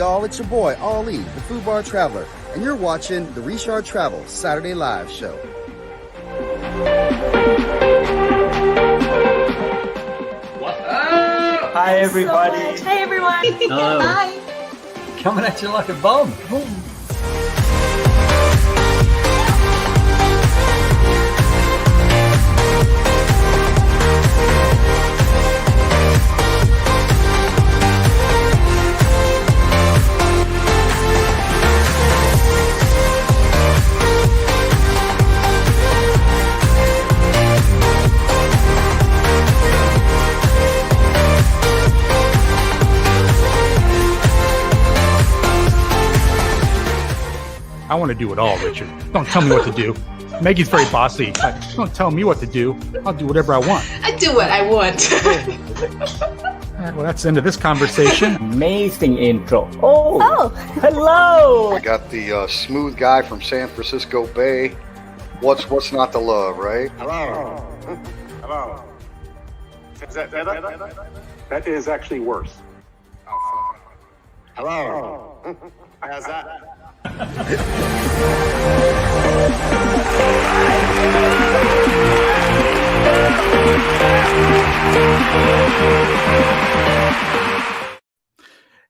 y'all? It's your boy, Ali, the Food Bar Traveler, and you're watching the Richard Travel Saturday Live Show. What's up? Hi, everybody. Hi, everyone. Hello. Hi. Coming at you like a bomb. Boom. I want to do it all, Richard. Don't tell me what to do. Maggie's very bossy. Like, don't tell me what to do. I'll do whatever I want. I do what I want. All right, well, that's the end of this conversation. Amazing intro. Oh, hello. I got the smooth guy from San Francisco Bay. What's not to love, right? Hello. Hello. That is actually worse. Oh, hello. How's that?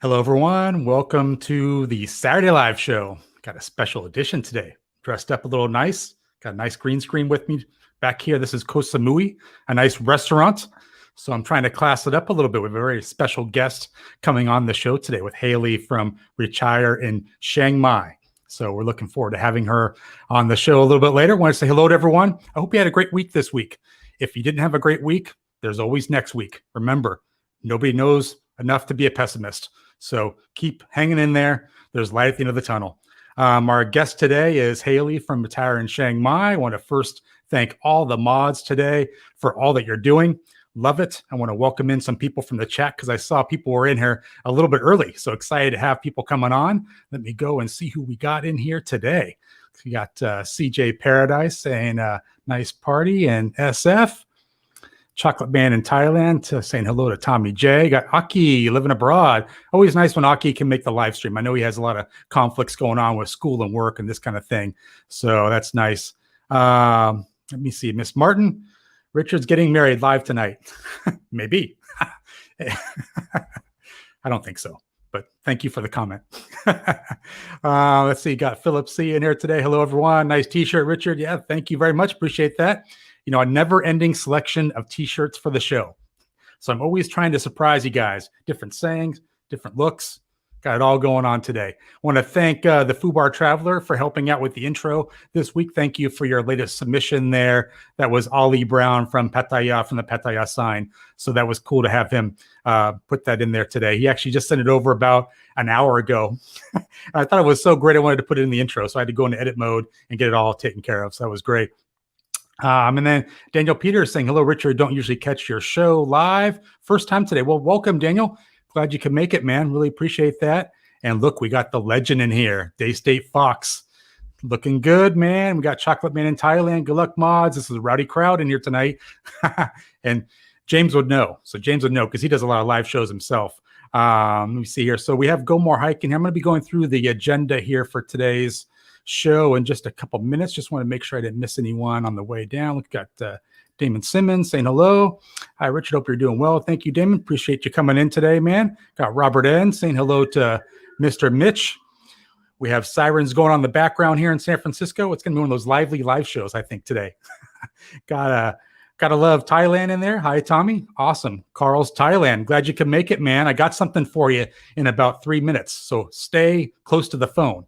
Hello, everyone. Welcome to the Saturday Live Show. Got a special edition today. Dressed up a little nice. Got a nice green screen with me back here. This is Koh Samui, a nice restaurant. So I'm trying to class it up a little bit with a very special guest coming on the show today with Hailey from Retire in Chiang Mai. So we're looking forward to having her on the show a little bit later. I want to say hello to everyone. I hope you had a great week this week. If you didn't have a great week, there's always next week. Remember, nobody knows enough to be a pessimist. So keep hanging in there. There's light at the end of the tunnel. Our guest today is Hailey from Retire in Chiang Mai. I want to first thank all the mods today for all that you're doing. Love it. I want to welcome in some people from the chat because I saw people were in here a little bit early. So excited to have people coming on. Let me go and see who we got in here today. We got CJ Paradise saying nice party, and SF. Chocolate Man in Thailand saying hello to Tommy J. Got Aki living abroad. Always nice when Aki can make the live stream. I know he has a lot of conflicts going on with school and work and this kind of thing. So that's nice. Let me see. Miss Martin. Richard's getting married live tonight. Maybe. I don't think so, but thank you for the comment. Let's see. Got Philip C in here today. Hello, everyone. Nice t-shirt, Richard. Yeah, thank you very much. Appreciate that. You know, a never-ending selection of t-shirts for the show. So I'm always trying to surprise you guys. Different sayings, different looks. Got it all going on today. I want to thank the Food Bar Traveler for helping out with the intro this week. Thank you for your latest submission there. That was Ali Brown from Pattaya, from the Pattaya sign. So that was cool to have him put that in there today. He actually just sent it over about an hour ago. I thought it was so great. I wanted to put it in the intro. So I had to go into edit mode and get it all taken care of. So that was great. And then Daniel Peters saying, hello, Richard. Don't usually catch your show live. First time today. Well, welcome, Daniel. Glad you could make it, man. Really appreciate that. And look, we got the legend in here. Daystate Fox. Looking good, man. We got Chocolate Man in Thailand. Good luck, mods. This is a rowdy crowd in here tonight. And James would know. So James would know because he does a lot of live shows himself. Let me see here. So we have Go More Hiking here. I'm going to be going through the agenda here for today's show in just a couple minutes. Just want to make sure I didn't miss anyone on the way down. We've got Damon Simmons saying hello. Hi, Richard. Hope you're doing well. Thank you, Damon. Appreciate you coming in today, man. Got Robert N saying hello to Mr. Mitch. We have sirens going on in the background here in San Francisco. It's going to be one of those lively live shows, I think, today. Gotta love Thailand in there. Hi, Tommy. Awesome. Carl's Thailand. Glad you could make it, man. I got something for you in about 3 minutes. So stay close to the phone.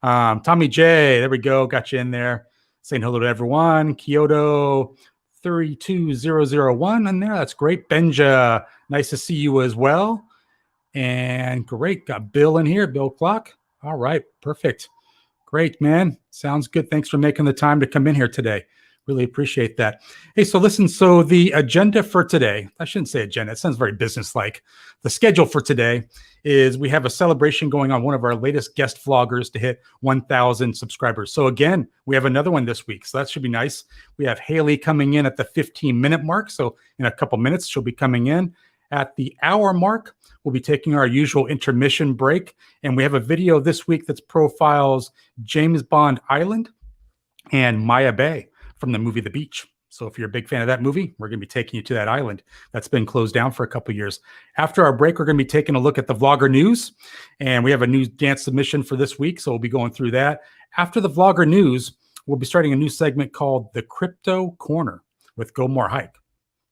Tommy J, there we go. Got you in there. Saying hello to everyone. Kyoto 32001 in there. That's great. Benja, nice to see you as well. And great. Got Bill in here. Bill Clock. All right. Perfect. Great, man. Sounds good. Thanks for making the time to come in here today. Really appreciate that. Hey, so listen, so the agenda for today, I shouldn't say agenda. It sounds very businesslike. The schedule for today is we have a celebration going on, one of our latest guest vloggers to hit 1,000 subscribers. So again, we have another one this week. So that should be nice. We have Hailey coming in at the 15-minute mark. So in a couple minutes, she'll be coming in. At the hour mark, we'll be taking our usual intermission break. And we have a video this week that profiles James Bond Island and Maya Bay from the movie The Beach. So if you're a big fan of that movie, we're going to be taking you to that island that's been closed down for a couple of years. After our break, we're going to be taking a look at the vlogger news, and we have a new dance submission for this week, so we'll be going through that. After the vlogger news, we'll be starting a new segment called the Crypto Corner with Go More Hike.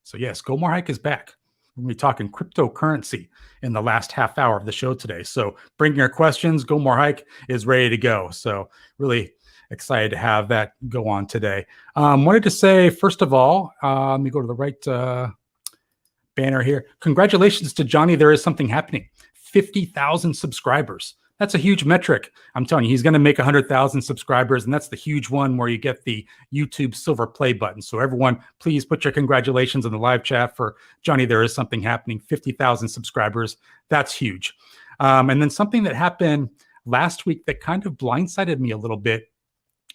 So yes, Go More Hike is back. We're going to be talking cryptocurrency in the last half hour of the show today. So bring your questions. Go More Hike is ready to go. So really excited to have that go on today. Wanted to say, first of all, let me go to the right banner here. Congratulations to Johnny. There is something happening. 50,000 subscribers. That's a huge metric. I'm telling you, he's going to make 100,000 subscribers, and that's the huge one where you get the YouTube silver play button. So everyone, please put your congratulations in the live chat for Johnny. There is something happening. 50,000 subscribers. That's huge. And then something that happened last week that kind of blindsided me a little bit.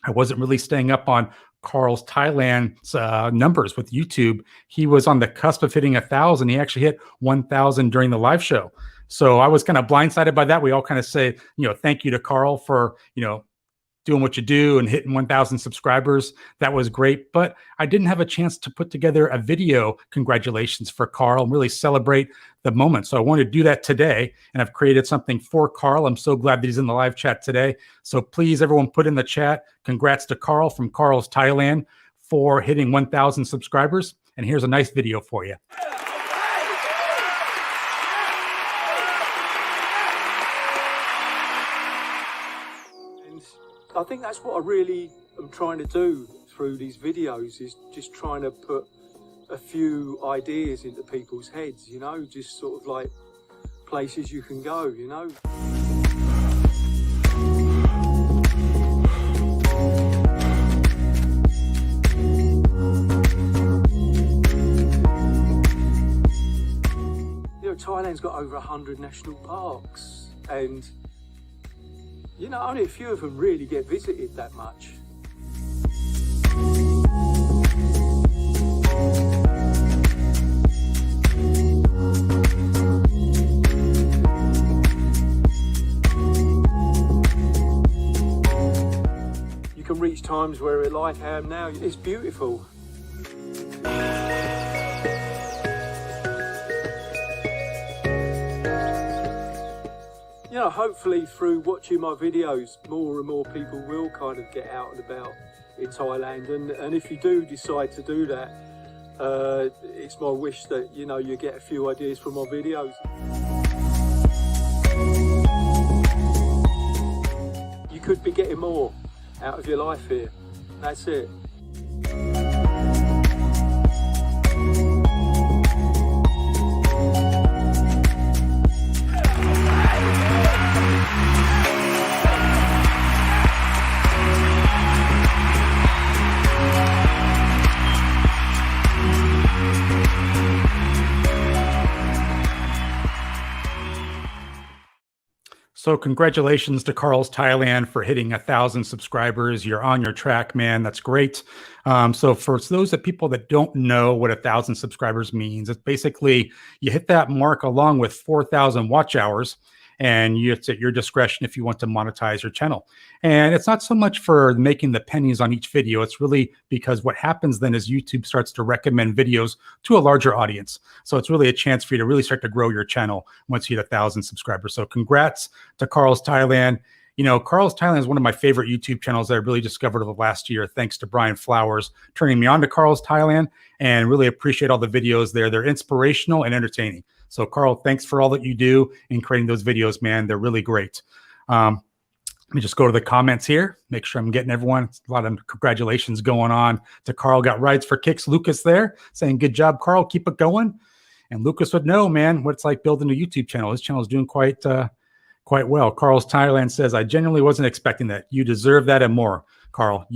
I wasn't really staying up on Carl's Thailand's numbers with YouTube. He was on the cusp of hitting 1,000. He actually hit 1,000 during the live show. So I was kind of blindsided by that. We all kind of say, thank you to Carl for, doing what you do and hitting 1,000 subscribers. That was great. But I didn't have a chance to put together a video congratulations for Carl and really celebrate the moment. So I wanted to do that today, and I've created something for Carl. I'm so glad that he's in the live chat today. So please, everyone, put in the chat, congrats to Carl from Carl's Thailand for hitting 1,000 subscribers. And here's a nice video for you. I think that's what I really am trying to do through these videos, is just trying to put a few ideas into people's heads, just sort of like places you can go, Thailand's got over 100 national parks, and only a few of them really get visited that much. You can reach times where, like I am now, it's beautiful. Hopefully through watching my videos, more and more people will kind of get out and about in Thailand. And if you do decide to do that, it's my wish that, you get a few ideas from my videos. You could be getting more out of your life here. That's it. So congratulations to Carl's Thailand for hitting 1,000 subscribers. You're on your track, man. That's great. So for those people that don't know what 1,000 subscribers means, it's basically you hit that mark along with 4,000 watch hours, and it's at your discretion if you want to monetize your channel. And it's not so much for making the pennies on each video. It's really because what happens then is YouTube starts to recommend videos to a larger audience. So it's really a chance for you to really start to grow your channel once you hit 1,000 subscribers. So congrats to Carl's Thailand. Carl's Thailand is one of my favorite YouTube channels that I really discovered over the last year, thanks to Brian Flowers turning me on to Carl's Thailand, and really appreciate all the videos there. They're inspirational and entertaining. So Carl, thanks for all that you do in creating those videos, man. They're really great. Let me just go to the comments here, make sure I'm getting everyone. A lot of congratulations going on to Carl. Got rides for kicks. Lucas there saying, good job, Carl. Keep it going. And Lucas would know, man, what it's like building a YouTube channel. His channel is doing quite well. Carl's Thailand says, I genuinely wasn't expecting that. You deserve that and more, Carl.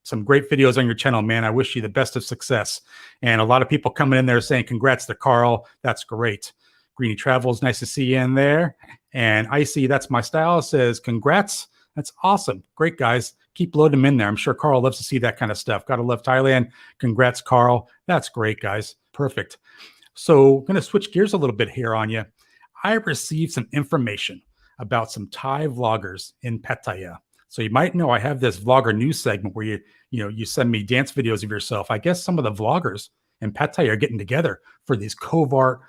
Some great videos on your channel, man. I wish you the best of success. And a lot of people coming in there saying, congrats to Carl. That's great. Greeny Travels, nice to see you in there. And Icy, that's my style, says, congrats. That's awesome. Great, guys. Keep loading them in there. I'm sure Carl loves to see that kind of stuff. Gotta love Thailand. Congrats, Carl. That's great, guys. Perfect. So I'm going to switch gears a little bit here on you. I received some information about some Thai vloggers in Pattaya. So you might know I have this vlogger news segment where you send me dance videos of yourself. I guess some of the vloggers in Pattaya are getting together for these covert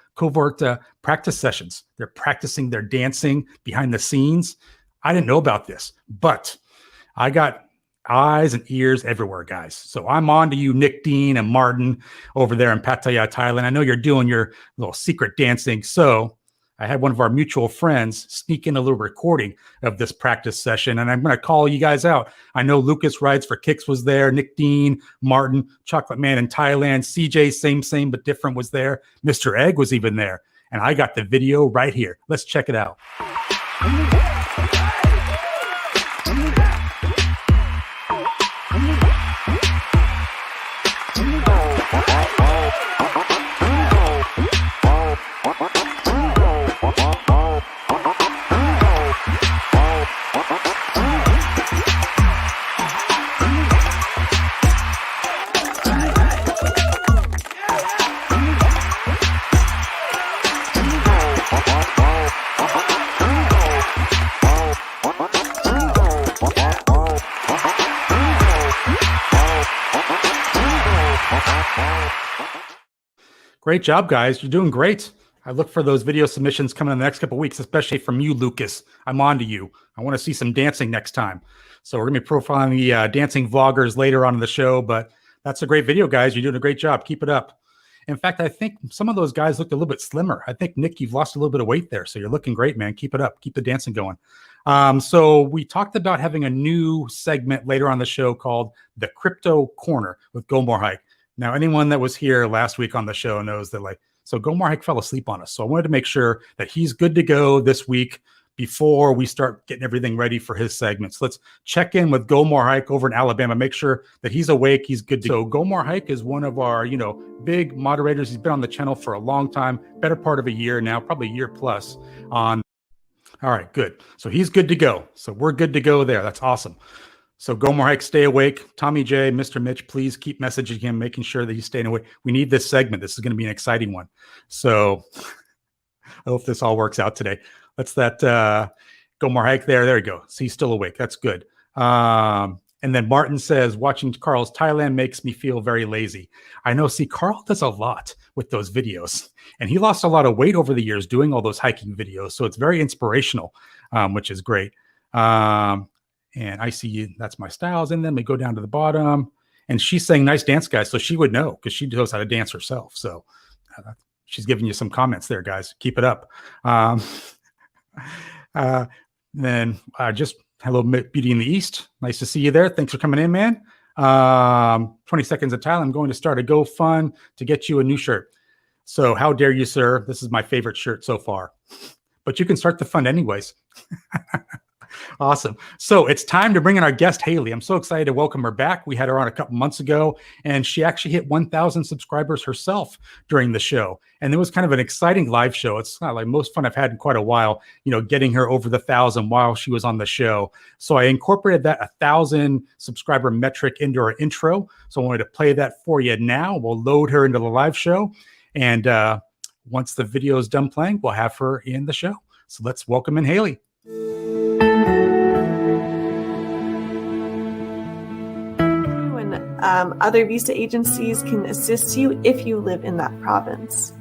practice sessions. They're practicing their dancing behind the scenes. I didn't know about this, but I got eyes and ears everywhere, guys. So I'm on to you, Nick Dean and Martin over there in Pattaya, Thailand. I know you're doing your little secret dancing. So I had one of our mutual friends sneak in a little recording of this practice session, and I'm going to call you guys out. I know Lucas Rides for Kicks was there, Nick Dean, Martin, Chocolate Man in Thailand, CJ, same but different was there. Mr. Egg was even there. And I got the video right here. Let's check it out. Great job, guys. You're doing great. I look for those video submissions coming in the next couple of weeks, especially from you, Lucas. I'm on to you. I want to see some dancing next time. So we're going to be profiling the dancing vloggers later on in the show, but that's a great video, guys. You're doing a great job. Keep it up. In fact, I think some of those guys looked a little bit slimmer. I think, Nick, you've lost a little bit of weight there, so you're looking great, man. Keep it up. Keep the dancing going. So we talked about having a new segment later on the show called The Crypto Corner with Gomor Hike. Now, anyone that was here last week on the show knows that, so Gomor Hike fell asleep on us. So I wanted to make sure that he's good to go this week before we start getting everything ready for his segments. Let's check in with Gomor Hike over in Alabama, make sure that he's awake, he's good to go. So Gomor Hike is one of our, big moderators. He's been on the channel for a long time, better part of a year now, probably a year plus on. All right, good. So he's good to go. So we're good to go there. That's awesome. So Gomor Hike, stay awake. Tommy J, Mr. Mitch, please keep messaging him, making sure that he's staying awake. We need this segment. This is going to be an exciting one. So I hope this all works out today. Let's that Gomor Hike there. There you go. So he's still awake. That's good. And then Martin says, watching Carl's Thailand makes me feel very lazy. I know. See, Carl does a lot with those videos. And he lost a lot of weight over the years doing all those hiking videos. So it's very inspirational, which is great. And I see that's my styles. And then we go down to the bottom. And she's saying, nice dance, guys. So she would know because she knows how to dance herself. So she's giving you some comments there, guys. Keep it up. Then just hello, Beauty in the East. Nice to see you there. Thanks for coming in, man. 20 seconds of Thailand. I'm going to start a GoFund to get you a new shirt. So how dare you, sir? This is my favorite shirt so far. But you can start the fund anyways. Awesome. So it's time to bring in our guest, Hailey. I'm so excited to welcome her back. We had her on a couple months ago, and she actually hit 1,000 subscribers herself during the show. And it was kind of an exciting live show. It's not like most fun I've had in quite a while, getting her over the 1,000 while she was on the show. So I incorporated that 1,000 subscriber metric into our intro. So I wanted to play that for you now. We'll load her into the live show. And once the video is done playing, we'll have her in the show. So let's welcome in Hailey. Other visa agencies can assist you if you live in that province.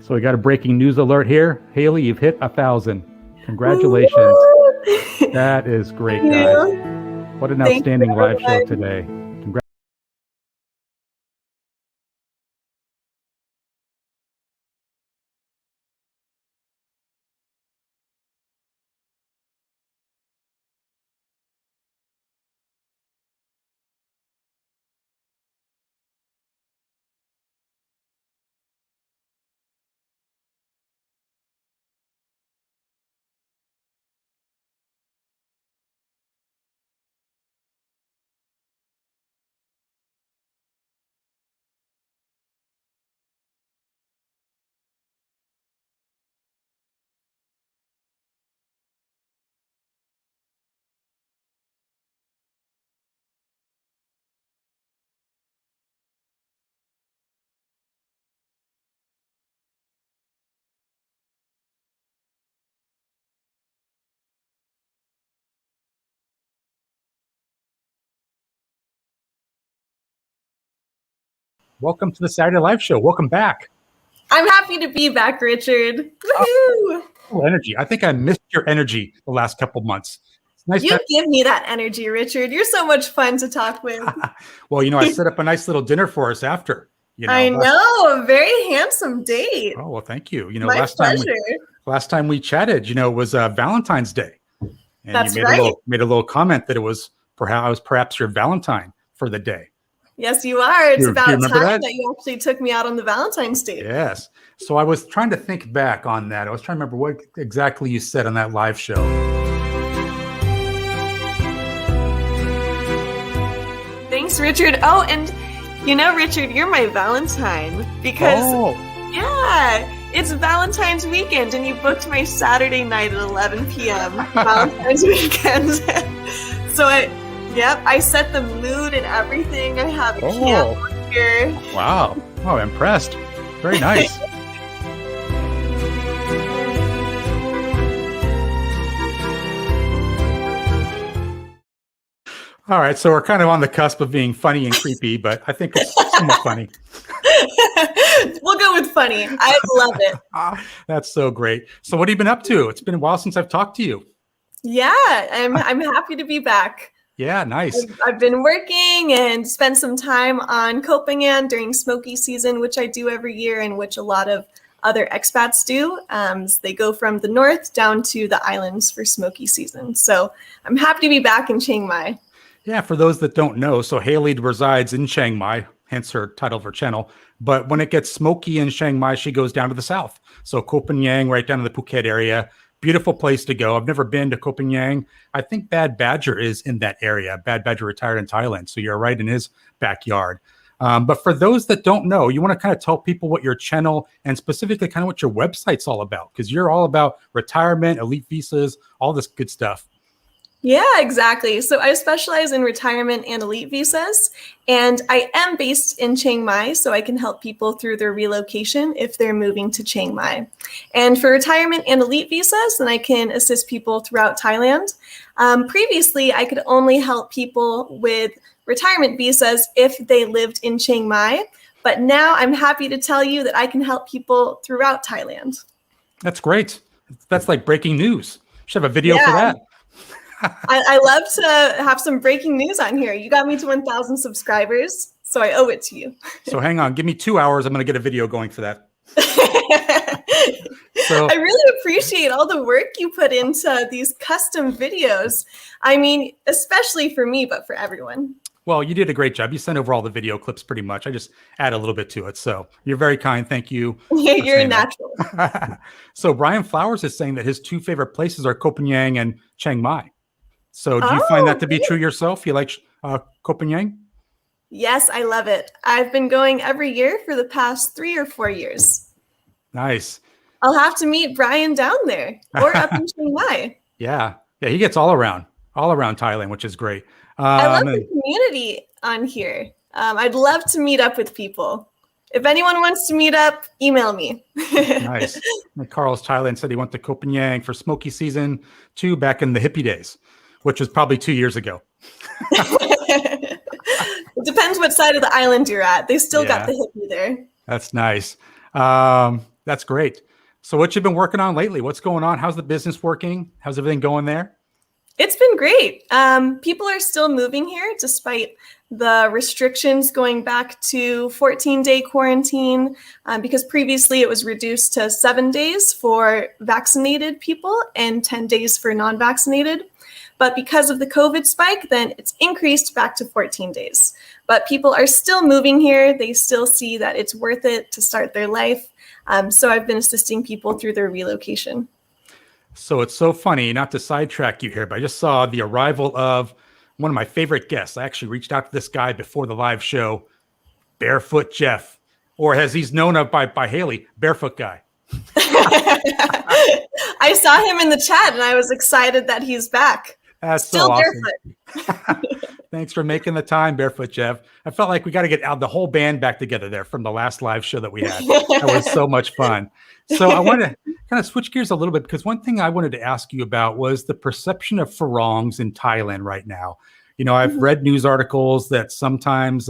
So we got a breaking news alert here. Hailey, you've hit 1,000. Congratulations. Woo! That is great, guys. What an outstanding live show today. welcome to the Saturday Live Show. Welcome back. I'm happy to be back, Richard. Woohoo! Energy. I think I missed your energy the last couple months. It's nice. You give me that energy, Richard. You're so much fun to talk with. Well, I set up a nice little dinner for us after. I know, a very handsome date. Oh, well, thank you. My pleasure. Last time we chatted, was Valentine's Day. And That's you made a little comment that it was perhaps your Valentine for the day. Yes, you are. It's about time that you actually took me out on the Valentine's Day. Yes. So I was trying to think back on that. I was trying to remember what exactly you said on that live show. Thanks, Richard. Oh, and Richard, you're my Valentine because, it's Valentine's weekend and you booked my Saturday night at 11 p.m. Valentine's weekend. So I set the mood and everything. I have a candle here. Wow. Oh, impressed. Very nice. All right, so we're kind of on the cusp of being funny and creepy, but I think it's somewhat funny. We'll go with funny. I love it. That's so great. So what have you been up to? It's been a while since I've talked to you. Yeah, I'm happy to be back. Yeah, nice. I've been working and spent some time on Koh Phangan during smoky season, which I do every year and which a lot of other expats do. They go from the north down to the islands for smoky season. So I'm happy to be back in Chiang Mai. Yeah, for those that don't know, so Hailey resides in Chiang Mai, hence her title of her channel. But when it gets smoky in Chiang Mai, she goes down to the south. So Koh Phangan, right down to the Phuket area. Beautiful place to go. I've never been to Koh Phangan. I think Bad Badger is in that area. Bad Badger retired in Thailand. So you're right in his backyard. But for those that don't know, you want to kind of tell people what your channel and specifically kind of what your website's all about, because you're all about retirement, elite visas, all this good stuff. Yeah, exactly. So I specialize in retirement and elite visas, and I am based in Chiang Mai, so I can help people through their relocation if they're moving to Chiang Mai. And for retirement and elite visas, then I can assist people throughout Thailand. Previously, I could only help people with retirement visas if they lived in Chiang Mai, but now I'm happy to tell you that I can help people throughout Thailand. That's great. That's like breaking news. Should have a video for that. I love to have some breaking news on here. You got me to 1,000 subscribers, so I owe it to you. So hang on, give me 2 hours. I'm going to get a video going for that. So I really appreciate all the work you put into these custom videos. I mean, especially for me, but for everyone. Well, you did a great job. You sent over all the video clips pretty much. I just add a little bit to it. So you're very kind. Thank you. You're a natural. So Brian Flowers is saying that his two favorite places are Koh Phangan and Chiang Mai. So do you find that to be true yourself? You like Koh Phangan? Yes, I love it. I've been going every year for the past 3 or 4 years. Nice. I'll have to meet Brian down there or up in Chiang Mai. Yeah, he gets all around Thailand, which is great. I love the community on here. I'd love to meet up with people. If anyone wants to meet up, email me. Nice. And Carl's Thailand said he went to Koh Phangan for smoky season 2 back in the hippie days, which was probably 2 years ago. It depends what side of the island you're at. They still got the hippie there. That's nice. That's great. So what you've been working on lately? What's going on? How's the business working? How's everything going there? It's been great. People are still moving here despite the restrictions going back to 14-day quarantine because previously it was reduced to 7 days for vaccinated people and 10 days for non-vaccinated. But because of the COVID spike, then it's increased back to 14 days. But people are still moving here. They still see that it's worth it to start their life. So I've been assisting people through their relocation. So it's so funny, not to sidetrack you here, but I just saw the arrival of one of my favorite guests. I actually reached out to this guy before the live show, Barefoot Jeff, or as he's known by Hailey, Barefoot Guy. I saw him in the chat and I was excited that he's back. That's still so awesome. Barefoot. Thanks for making the time, Barefoot Jeff. I felt like we got to get the whole band back together there from the last live show that we had. That was so much fun. So I want to kind of switch gears a little bit because one thing I wanted to ask you about was the perception of pharongs in Thailand right now. You know, I've read news articles that sometimes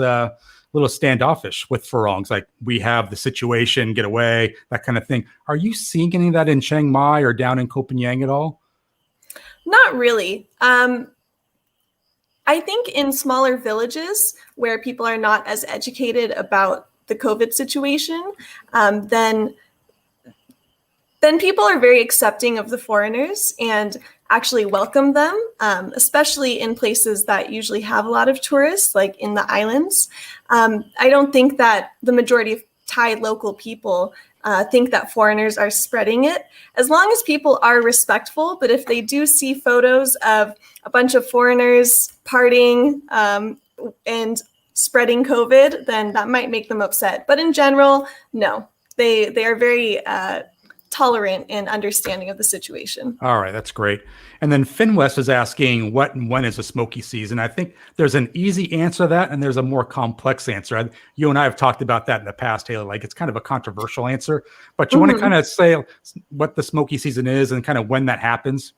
little standoffish with Furongs, like we have the situation, get away, that kind of thing. Are you seeing any of that in Chiang Mai or down in Copenhagen at all? Not really. I think in smaller villages where people are not as educated about the COVID situation, then people are very accepting of the foreigners and actually welcome them, especially in places that usually have a lot of tourists, like in the islands. I don't think that the majority of Thai local people think that foreigners are spreading it, as long as people are respectful. But if they do see photos of a bunch of foreigners partying and spreading COVID, then that might make them upset. But in general, no, they are very tolerant and understanding of the situation. All right, that's great. And then Finwest is asking what and when is the smoky season. I think there's an easy answer to that, and there's a more complex answer. You and I have talked about that in the past, Hailey. Like, it's kind of a controversial answer, but you want to kind of say what the smoky season is and kind of when that happens?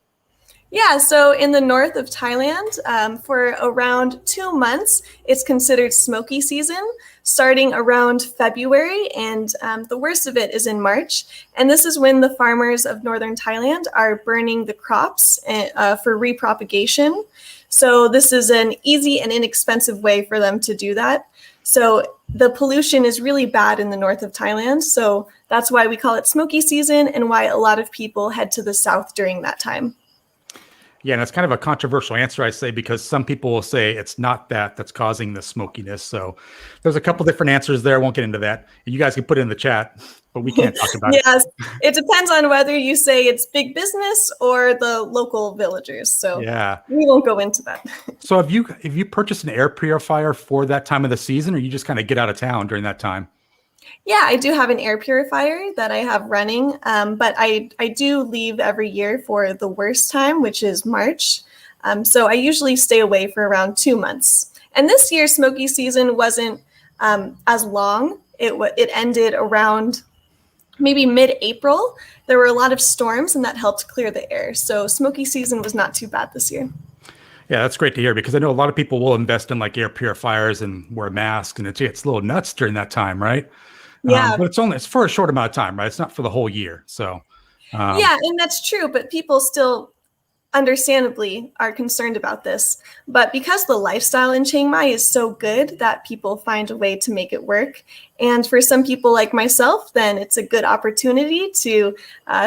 Yeah, so in the north of Thailand, for around 2 months, it's considered smoky season, starting around February, and the worst of it is in March. And this is when the farmers of northern Thailand are burning the crops for repropagation. So this is an easy and inexpensive way for them to do that. So the pollution is really bad in the north of Thailand. So that's why we call it smoky season and why a lot of people head to the south during that time. Yeah, and it's kind of a controversial answer, I say, because some people will say it's not that's causing the smokiness. So there's a couple different answers there. I won't get into that. You guys can put it in the chat, but we can't talk about it. Yes, it depends on whether you say it's big business or the local villagers. So yeah, we won't go into that. So have you purchased an air purifier for that time of the season, or you just kind of get out of town during that time? Yeah, I do have an air purifier that I have running, but I do leave every year for the worst time, which is March. So I usually stay away for around 2 months. And this year, smoky season wasn't as long. It ended around maybe mid-April. There were a lot of storms, and that helped clear the air. So smoky season was not too bad this year. Yeah, that's great to hear, because I know a lot of people will invest in like air purifiers and wear masks, and it's a little nuts during that time, right? Yeah, but it's for a short amount of time, right? It's not for the whole year. So yeah, and that's true. But people still, understandably, are concerned about this. But because the lifestyle in Chiang Mai is so good that people find a way to make it work. And for some people like myself, then it's a good opportunity to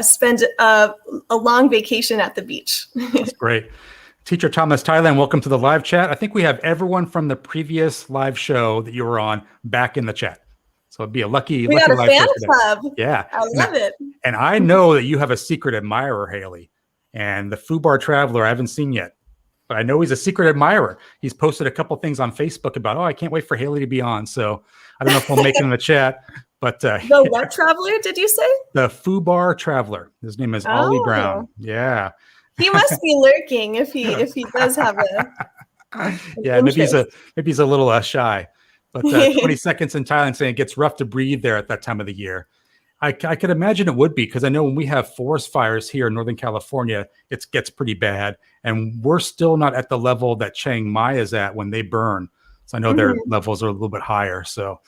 spend a long vacation at the beach. That's great. Teacher Thomas Thailand, welcome to the live chat. I think we have everyone from the previous live show that you were on back in the chat. So it'd be a lucky. We got a fan club. Yeah, I love it. And I know that you have a secret admirer, Hailey, and the Fubar Traveler I haven't seen yet, but I know he's a secret admirer. He's posted a couple things on Facebook about, I can't wait for Hailey to be on. So I don't know if we'll make it in the chat, but the what traveler did you say? The Fubar Traveler. His name is Ollie Brown. Yeah. He must be lurking if he does have a. Yeah, maybe he's a little shy. But 20 seconds in Thailand saying it gets rough to breathe there at that time of the year. I could imagine it would be, because I know when we have forest fires here in Northern California, it gets pretty bad. And we're still not at the level that Chiang Mai is at when they burn. So I know their levels are a little bit higher. So,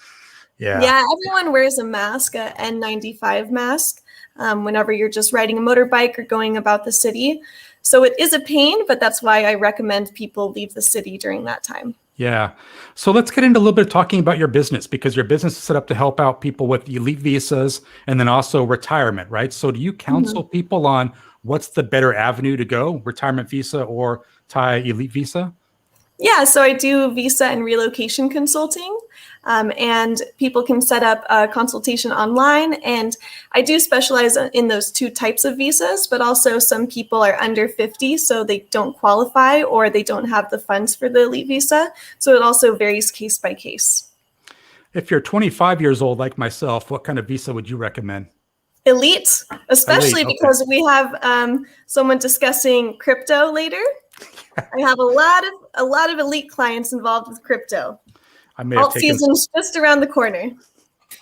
yeah. Yeah, everyone wears a mask, a N95 mask, whenever you're just riding a motorbike or going about the city. So it is a pain, but that's why I recommend people leave the city during that time. Yeah. So let's get into a little bit of talking about your business, because your business is set up to help out people with elite visas and then also retirement, right? So do you counsel people on what's the better avenue to go, retirement visa or Thai elite visa? Yeah, so I do visa and relocation consulting, and people can set up a consultation online. And I do specialize in those two types of visas, but also some people are under 50, so they don't qualify or they don't have the funds for the elite visa. So it also varies case by case. If you're 25 years old like myself, what kind of visa would you recommend? Elite, especially Elite, okay. Because we have someone discussing crypto later. I have a lot of elite clients involved with crypto. I may have Alt season's just around the corner.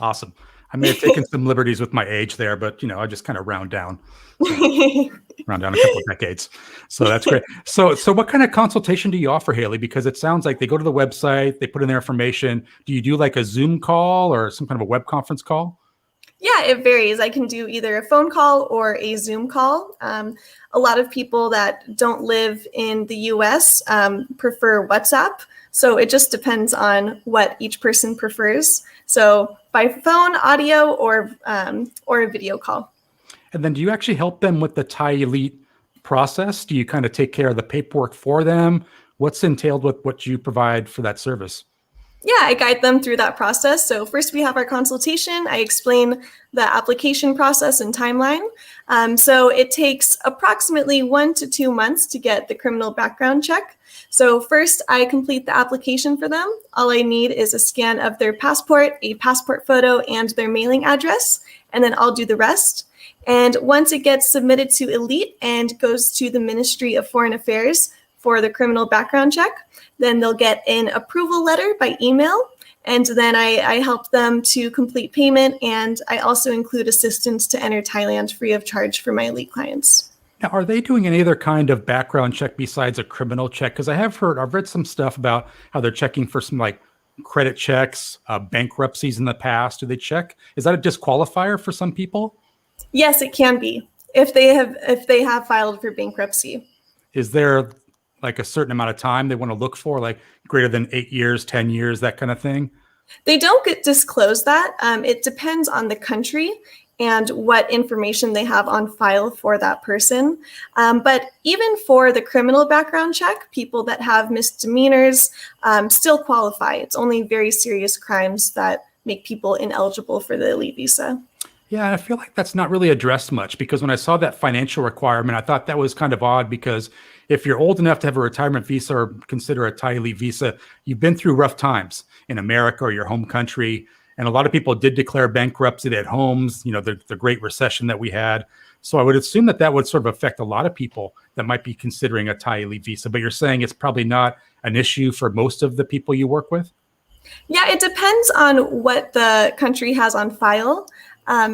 Awesome. I may have taken some liberties with my age there, but I just kind of round down a couple of decades. So that's great. So what kind of consultation do you offer, Hailey? Because it sounds like they go to the website, they put in their information. Do you do like a Zoom call or some kind of a web conference call? Yeah, it varies. I can do either a phone call or a Zoom call. A lot of people that don't live in the US prefer WhatsApp. So it just depends on what each person prefers. So by phone, audio, or a video call. And then do you actually help them with the Thai Elite process? Do you kind of take care of the paperwork for them? What's entailed with what you provide for that service? Yeah, I guide them through that process. So first we have our consultation. I explain the application process and timeline. So it takes approximately 1 to 2 months to get the criminal background check. So first I complete the application for them. All I need is a scan of their passport, a passport photo, and their mailing address, and then I'll do the rest. And once it gets submitted to Elite and goes to the Ministry of Foreign Affairs for the criminal background check, then they'll get an approval letter by email. And then I help them to complete payment. And I also include assistance to enter Thailand free of charge for my Elite clients. Now, are they doing any other kind of background check besides a criminal check? Because I've read some stuff about how they're checking for some like credit checks, bankruptcies in the past. Do they check? Is that a disqualifier for some people? Yes, it can be if they have filed for bankruptcy. Is there like a certain amount of time they want to look for, like greater than 8 years, 10 years, that kind of thing? They don't disclose that. It depends on the country and what information they have on file for that person. But even for the criminal background check, people that have misdemeanors still qualify. It's only very serious crimes that make people ineligible for the Elite visa. Yeah, I feel like that's not really addressed much, because when I saw that financial requirement, I thought that was kind of odd, because if you're old enough to have a retirement visa or consider a Thai Elite visa, you've been through rough times in America or your home country. And a lot of people did declare bankruptcy. They had homes, the Great Recession that we had. So I would assume that would sort of affect a lot of people that might be considering a Thai Elite visa. But you're saying it's probably not an issue for most of the people you work with? Yeah, it depends on what the country has on file.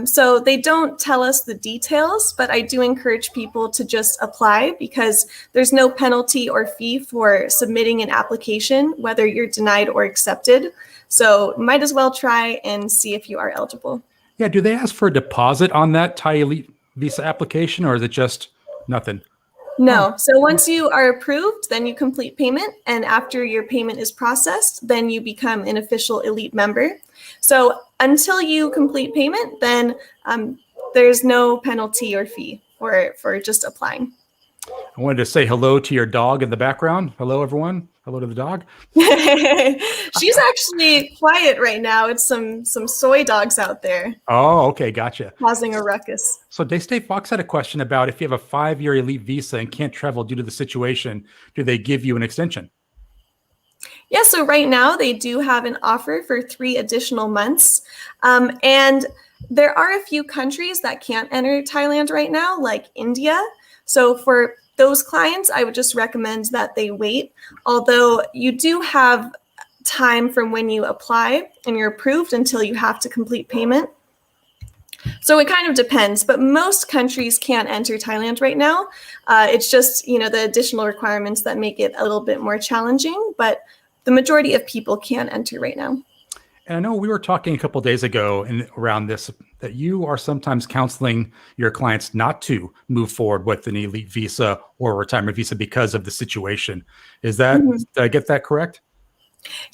So they don't tell us the details, but I do encourage people to just apply, because there's no penalty or fee for submitting an application, whether you're denied or accepted. So might as well try and see if you are eligible. Yeah. Do they ask for a deposit on that Thai Elite visa application, or is it just nothing? No. So once you are approved, then you complete payment. And after your payment is processed, then you become an official Elite member. So until you complete payment, then there's no penalty or fee for just applying. I wanted to say hello to your dog in the background. Hello, everyone. Hello to the dog. She's actually quiet right now. It's some soy dogs out there. Oh, okay. Gotcha. Causing a ruckus. So Daystate Fox had a question about if you have a 5-year Elite visa and can't travel due to the situation, do they give you an extension? Yeah, so right now they do have an offer for 3 additional months. And there are a few countries that can't enter Thailand right now, like India. So for those clients, I would just recommend that they wait. Although you do have time from when you apply and you're approved until you have to complete payment. So it kind of depends, but most countries can't enter Thailand right now. It's just, the additional requirements that make it a little bit more challenging, but the majority of people can enter right now. And I know we were talking a couple of days ago around this, that you are sometimes counseling your clients not to move forward with an Elite visa or a retirement visa because of the situation. Is that, did I get that correct?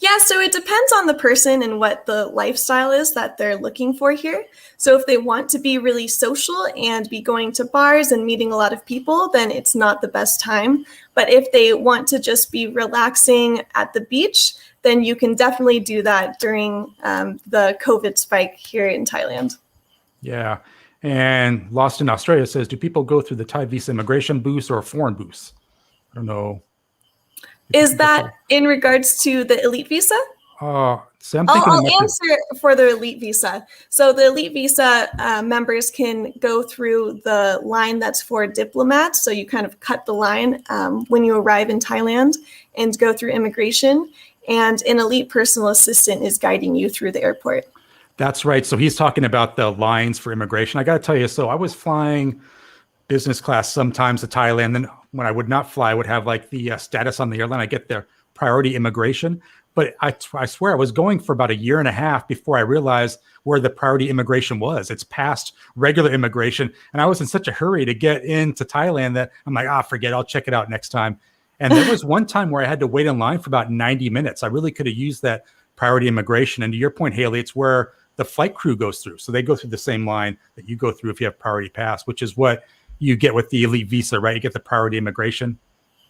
Yeah, so it depends on the person and what the lifestyle is that they're looking for here. So if they want to be really social and be going to bars and meeting a lot of people, then it's not the best time. But if they want to just be relaxing at the beach, then you can definitely do that during the COVID spike here in Thailand. Yeah. And Lost in Australia says, do people go through the Thai visa immigration booths or foreign booths? I don't know. Is that in regards to the Elite visa? So I'll answer for the Elite visa. So the Elite visa members can go through the line that's for diplomats. So you kind of cut the line when you arrive in Thailand and go through immigration. And an Elite personal assistant is guiding you through the airport. That's right. So he's talking about the lines for immigration. I got to tell you, so I was flying business class sometimes to Thailand. Then when I would not fly, I would have like the status on the airline. I get the priority immigration. But I swear I was going for about a year and a half before I realized where the priority immigration was. It's past regular immigration. And I was in such a hurry to get into Thailand that I'm like, forget it. I'll check it out next time. And there was one time where I had to wait in line for about 90 minutes. I really could have used that priority immigration. And to your point, Hailey, it's where the flight crew goes through. So they go through the same line that you go through if you have priority pass, which is what you get with the elite visa, right? You get the priority immigration.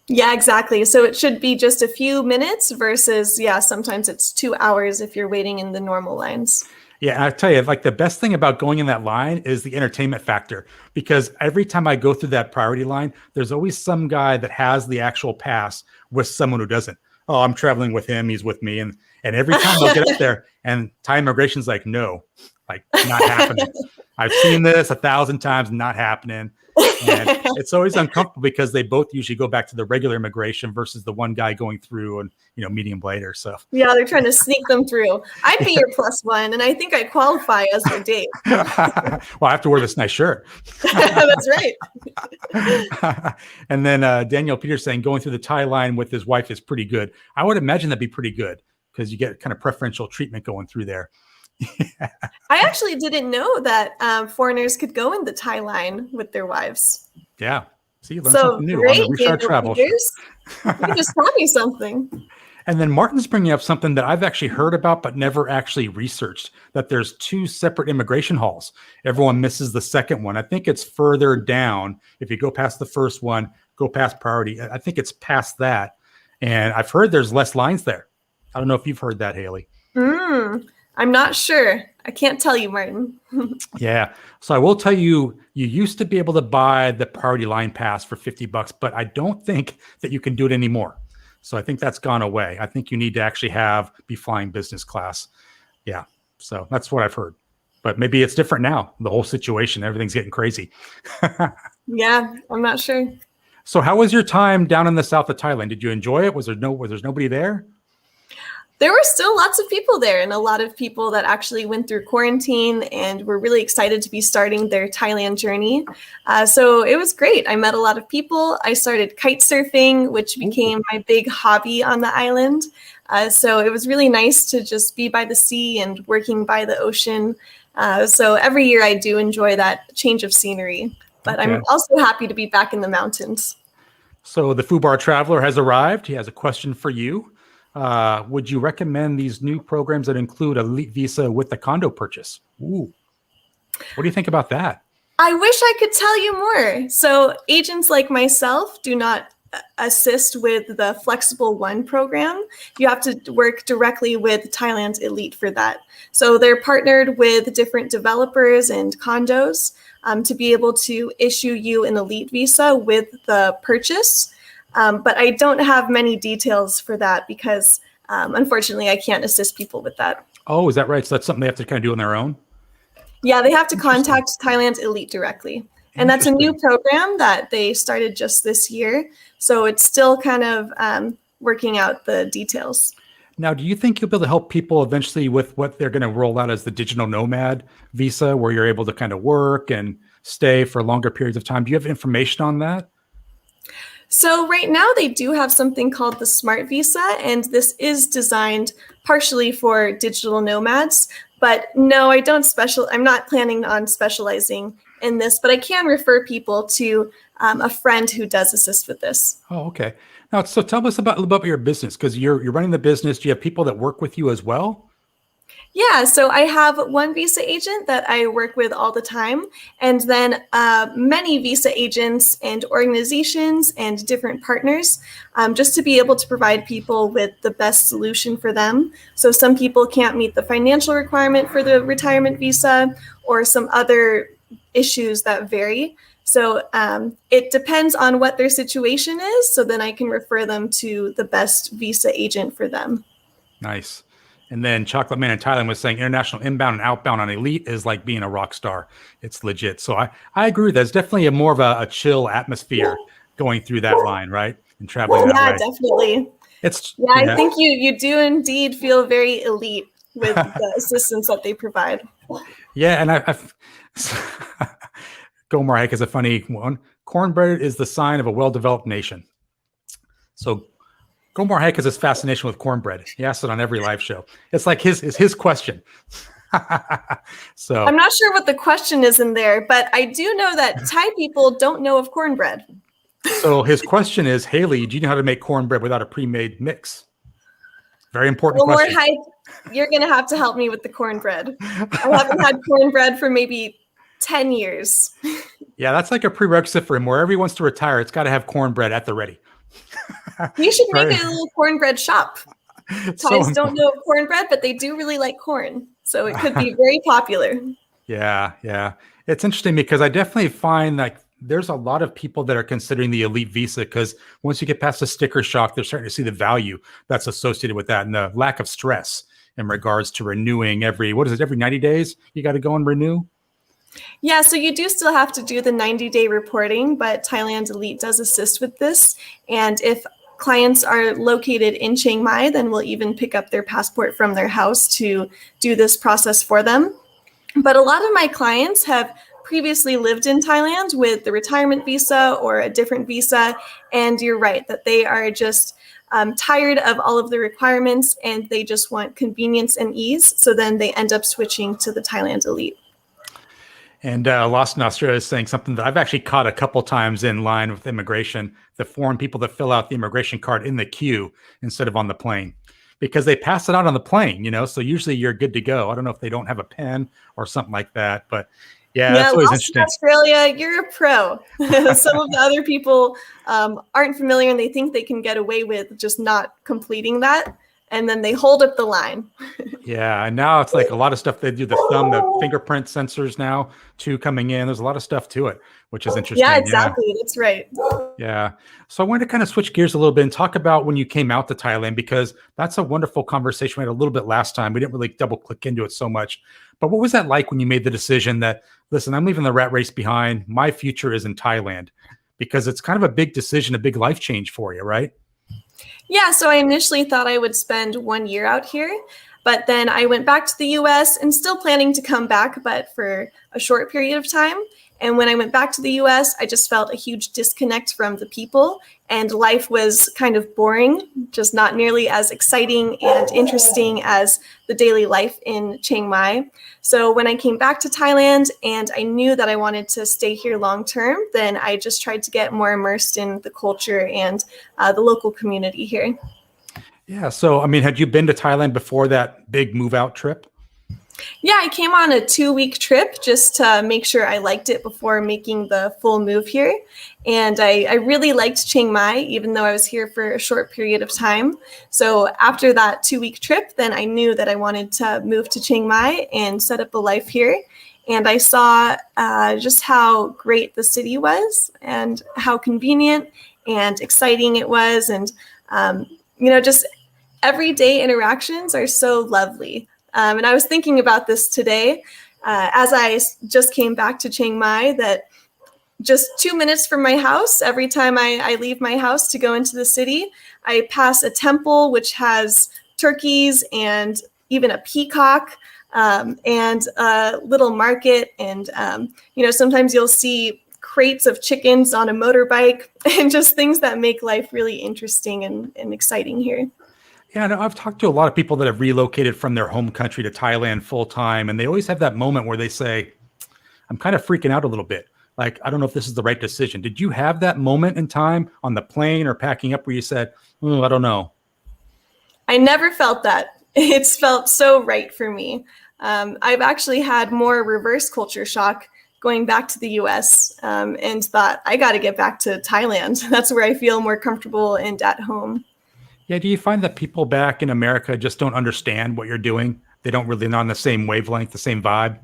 Yeah, exactly. So it should be just a few minutes versus, sometimes it's 2 hours if you're waiting in the normal lines. Yeah, and I tell you, like the best thing about going in that line is the entertainment factor, because every time I go through that priority line, there's always some guy that has the actual pass with someone who doesn't. Oh, I'm traveling with him. He's with me. And every time I'll get up there and Thai immigration's like, no, like not happening. I've seen this 1,000 times, not happening. And it's always uncomfortable because they both usually go back to the regular immigration versus the one guy going through and, meeting him later. So yeah, they're trying to sneak them through. I'd be your +1, and I think I qualify as your date. Well, I have to wear this nice shirt. That's right. And then Daniel Peters saying going through the Thai line with his wife is pretty good. I would imagine that'd be pretty good because you get kind of preferential treatment going through there. I actually didn't know that foreigners could go in the Thai line with their wives. Yeah. See, you learned something new great, on the Richard Travel Show. You just taught me something. And then Martin's bringing up something that I've actually heard about, but never actually researched, that there's 2 separate immigration halls. Everyone misses the second one. I think it's further down. If you go past the first one, go past priority. I think it's past that. And I've heard there's less lines there. I don't know if you've heard that, Hailey. I'm not sure. I can't tell you, Martin. Yeah. So I will tell you, you used to be able to buy the priority line pass for $50, but I don't think that you can do it anymore. So I think that's gone away. I think you need to actually be flying business class. Yeah. So that's what I've heard. But maybe it's different now. The whole situation, everything's getting crazy. Yeah, I'm not sure. So how was your time down in the south of Thailand? Did you enjoy it? Was there nobody there? There were still lots of people there, and a lot of people that actually went through quarantine and were really excited to be starting their Thailand journey. So it was great. I met a lot of people. I started kite surfing, which became my big hobby on the island. So it was really nice to just be by the sea and working by the ocean. So every year I do enjoy that change of scenery, but okay. I'm also happy to be back in the mountains. So the Fubar Traveler has arrived. He has a question for you. Would you recommend these new programs that include a elite visa with the condo purchase? Ooh. What do you think about that? I wish I could tell you more. So agents like myself do not assist with the Flexible One program. You have to work directly with Thailand Elite for that. So they're partnered with different developers and condos to be able to issue you an elite visa with the purchase. But I don't have many details for that because, unfortunately, I can't assist people with that. Oh, is that right? So that's something they have to kind of do on their own? Yeah, they have to contact Thailand Elite directly. And that's a new program that they started just this year. So it's still kind of working out the details. Now, do you think you'll be able to help people eventually with what they're going to roll out as the digital nomad visa, where you're able to kind of work and stay for longer periods of time? Do you have information on that? So right now they do have something called the Smart Visa, and this is designed partially for digital nomads. But no, I'm not planning on specializing in this, but I can refer people to a friend who does assist with this. Oh, okay. Now, so tell us a little about your business, because you're running the business. Do you have people that work with you as well? Yeah, so I have one visa agent that I work with all the time, and then many visa agents and organizations and different partners, just to be able to provide people with the best solution for them. So some people can't meet the financial requirement for the retirement visa, or some other issues that vary. So it depends on what their situation is, so then I can refer them to the best visa agent for them. Nice. And then Chocolate Man in Thailand was saying international inbound and outbound on Elite is like being a rock star. It's legit. So I agree with that. It's definitely more of a chill atmosphere going through that line, right? And traveling that way. Yeah, definitely. I think you do indeed feel very elite with the assistance that they provide. Yeah, and I've Gomar Hike is a funny one. Cornbread is the sign of a well-developed nation. So Gomar Hike has this fascination with cornbread. He asks it on every live show. It's like his question. So I'm not sure what the question is in there, but I do know that Thai people don't know of cornbread. So his question is, Hailey, do you know how to make cornbread without a pre-made mix? Very important Well, question. more Hike, you're going to have to help me with the cornbread. I haven't had cornbread for maybe 10 years. Yeah, that's like a prerequisite for him. Wherever he wants to retire, it's got to have cornbread at the ready. You should make Right. a little cornbread shop. So Thais don't know of cornbread, but they do really like corn. So it could be very popular. Yeah. It's interesting because I definitely find like there's a lot of people that are considering the elite visa because once you get past the sticker shock, they're starting to see the value that's associated with that and the lack of stress in regards to renewing every 90 days? You got to go and renew? Yeah, so you do still have to do the 90-day reporting, but Thailand Elite does assist with this. And if clients are located in Chiang Mai, then we'll even pick up their passport from their house to do this process for them. But a lot of my clients have previously lived in Thailand with the retirement visa or a different visa. And you're right that they are just tired of all of the requirements and they just want convenience and ease. So then they end up switching to the Thailand Elite. And Lost in Australia is saying something that I've actually caught a couple times in line with immigration, the foreign people that fill out the immigration card in the queue instead of on the plane because they pass it out on the plane, so usually you're good to go. I don't know if they don't have a pen or something like that, but yeah, that's always Lost interesting. in Australia, you're a pro. Some of the other people aren't familiar and they think they can get away with just not completing that. And then they hold up the line. Yeah, and now it's like a lot of stuff they do, the thumb, the fingerprint sensors now too coming in. There's a lot of stuff to it, which is interesting. Yeah, exactly. That's right. Yeah. So I wanted to kind of switch gears a little bit and talk about when you came out to Thailand, because that's a wonderful conversation we had a little bit last time. We didn't really double click into it so much. But what was that like when you made the decision that, listen, I'm leaving the rat race behind. My future is in Thailand, because it's kind of a big decision, a big life change for you, right? Yeah, so I initially thought I would spend 1 year out here, but then I went back to the US and still planning to come back, but for a short period of time. And when I went back to the US, I just felt a huge disconnect from the people and life was kind of boring, just not nearly as exciting and interesting as the daily life in Chiang Mai. So when I came back to Thailand and I knew that I wanted to stay here long term, then I just tried to get more immersed in the culture and the local community here. Yeah. So, I mean, had you been to Thailand before that big move out trip? Yeah, I came on a 2-week trip just to make sure I liked it before making the full move here. And I really liked Chiang Mai, even though I was here for a short period of time. So after that 2-week trip, then I knew that I wanted to move to Chiang Mai and set up a life here. And I saw just how great the city was and how convenient and exciting it was. And, just everyday interactions are so lovely. And I was thinking about this today as I just came back to Chiang Mai, that just 2 minutes from my house, every time I leave my house to go into the city, I pass a temple which has turkeys and even a peacock and a little market. And, sometimes you'll see crates of chickens on a motorbike and just things that make life really interesting and exciting here. Yeah, no, I've talked to a lot of people that have relocated from their home country to Thailand full time, and they always have that moment where they say, I'm kind of freaking out a little bit. Like, I don't know if this is the right decision. Did you have that moment in time on the plane or packing up where you said, I don't know? I never felt that. It's felt so right for me. I've actually had more reverse culture shock going back to the US and thought, I got to get back to Thailand. That's where I feel more comfortable and at home. Yeah. Do you find that people back in America just don't understand what you're doing? They don't really not on the same wavelength, the same vibe?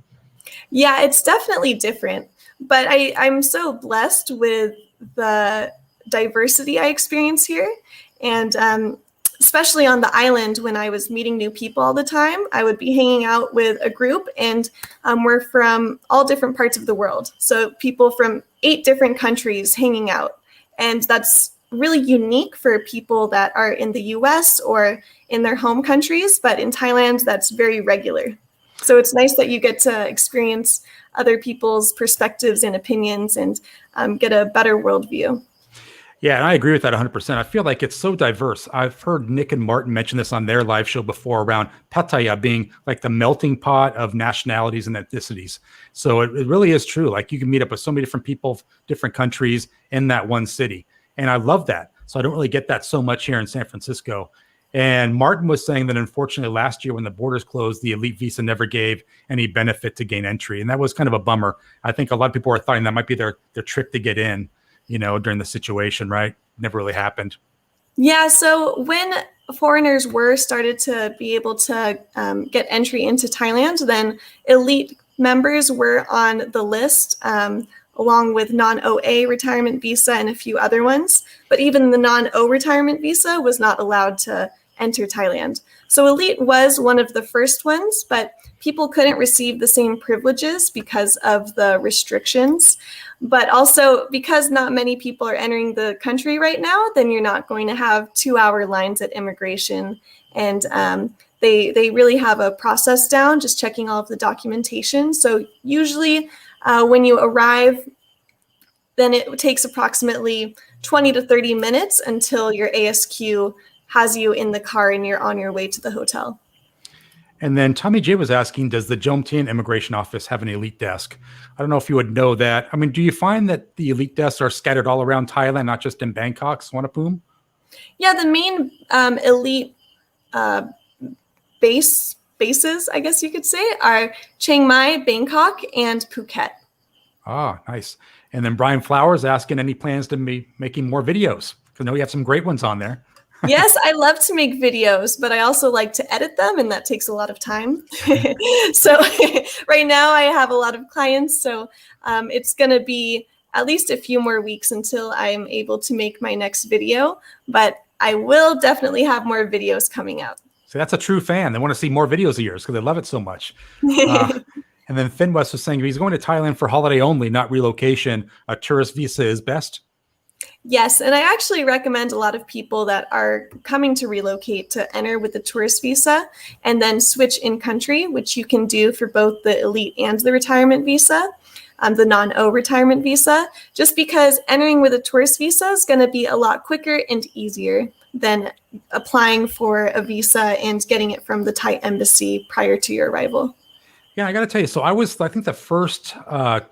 Yeah, it's definitely different. But I'm so blessed with the diversity I experience here. And especially on the island, when I was meeting new people all the time, I would be hanging out with a group and we're from all different parts of the world. So people from 8 different countries hanging out. And that's really unique for people that are in the US or in their home countries, but in Thailand, that's very regular. So it's nice that you get to experience other people's perspectives and opinions and get a better worldview. Yeah, and I agree with that 100%. I feel like it's so diverse. I've heard Nick and Martin mention this on their live show before around Pattaya being like the melting pot of nationalities and ethnicities. So it really is true. Like you can meet up with so many different people, different countries in that one city. And I love that. So I don't really get that so much here in San Francisco. And Martin was saying that unfortunately last year when the borders closed, the elite visa never gave any benefit to gain entry. And that was kind of a bummer. I think a lot of people are thinking that might be their trick to get in, during the situation, right? Never really happened. Yeah, so when foreigners were started to be able to get entry into Thailand, then elite members were on the list, along with non-OA retirement visa and a few other ones. But even the non-O retirement visa was not allowed to enter Thailand. So elite was one of the first ones, but people couldn't receive the same privileges because of the restrictions. But also because not many people are entering the country right now, then you're not going to have 2-hour lines at immigration. And they really have a process down, just checking all of the documentation. So usually when you arrive, then it takes approximately 20 to 30 minutes until your ASQ has you in the car and you're on your way to the hotel. And then Tommy J was asking, does the Jomtien Immigration Office have an elite desk? I don't know if you would know that. I mean, do you find that the elite desks are scattered all around Thailand, not just in Bangkok, Suvarnabhumi? Yeah, the main elite bases, I guess you could say, are Chiang Mai, Bangkok, and Phuket. Ah, nice. And then Brian Flowers asking any plans to be making more videos? Because I know you have some great ones on there. Yes, I love to make videos, but I also like to edit them, and that takes a lot of time. So right now I have a lot of clients, so it's going to be at least a few more weeks until I'm able to make my next video, but I will definitely have more videos coming out. So that's a true fan. They want to see more videos of yours because they love it so much. And then Finn West was saying if he's going to Thailand for holiday only, not relocation, a tourist visa is best. Yes, and I actually recommend a lot of people that are coming to relocate to enter with the tourist visa and then switch in country, which you can do for both the elite and the retirement visa, the non-O retirement visa, just because entering with a tourist visa is going to be a lot quicker and easier than applying for a visa and getting it from the Thai embassy prior to your arrival. Yeah, I got to tell you. So I think the first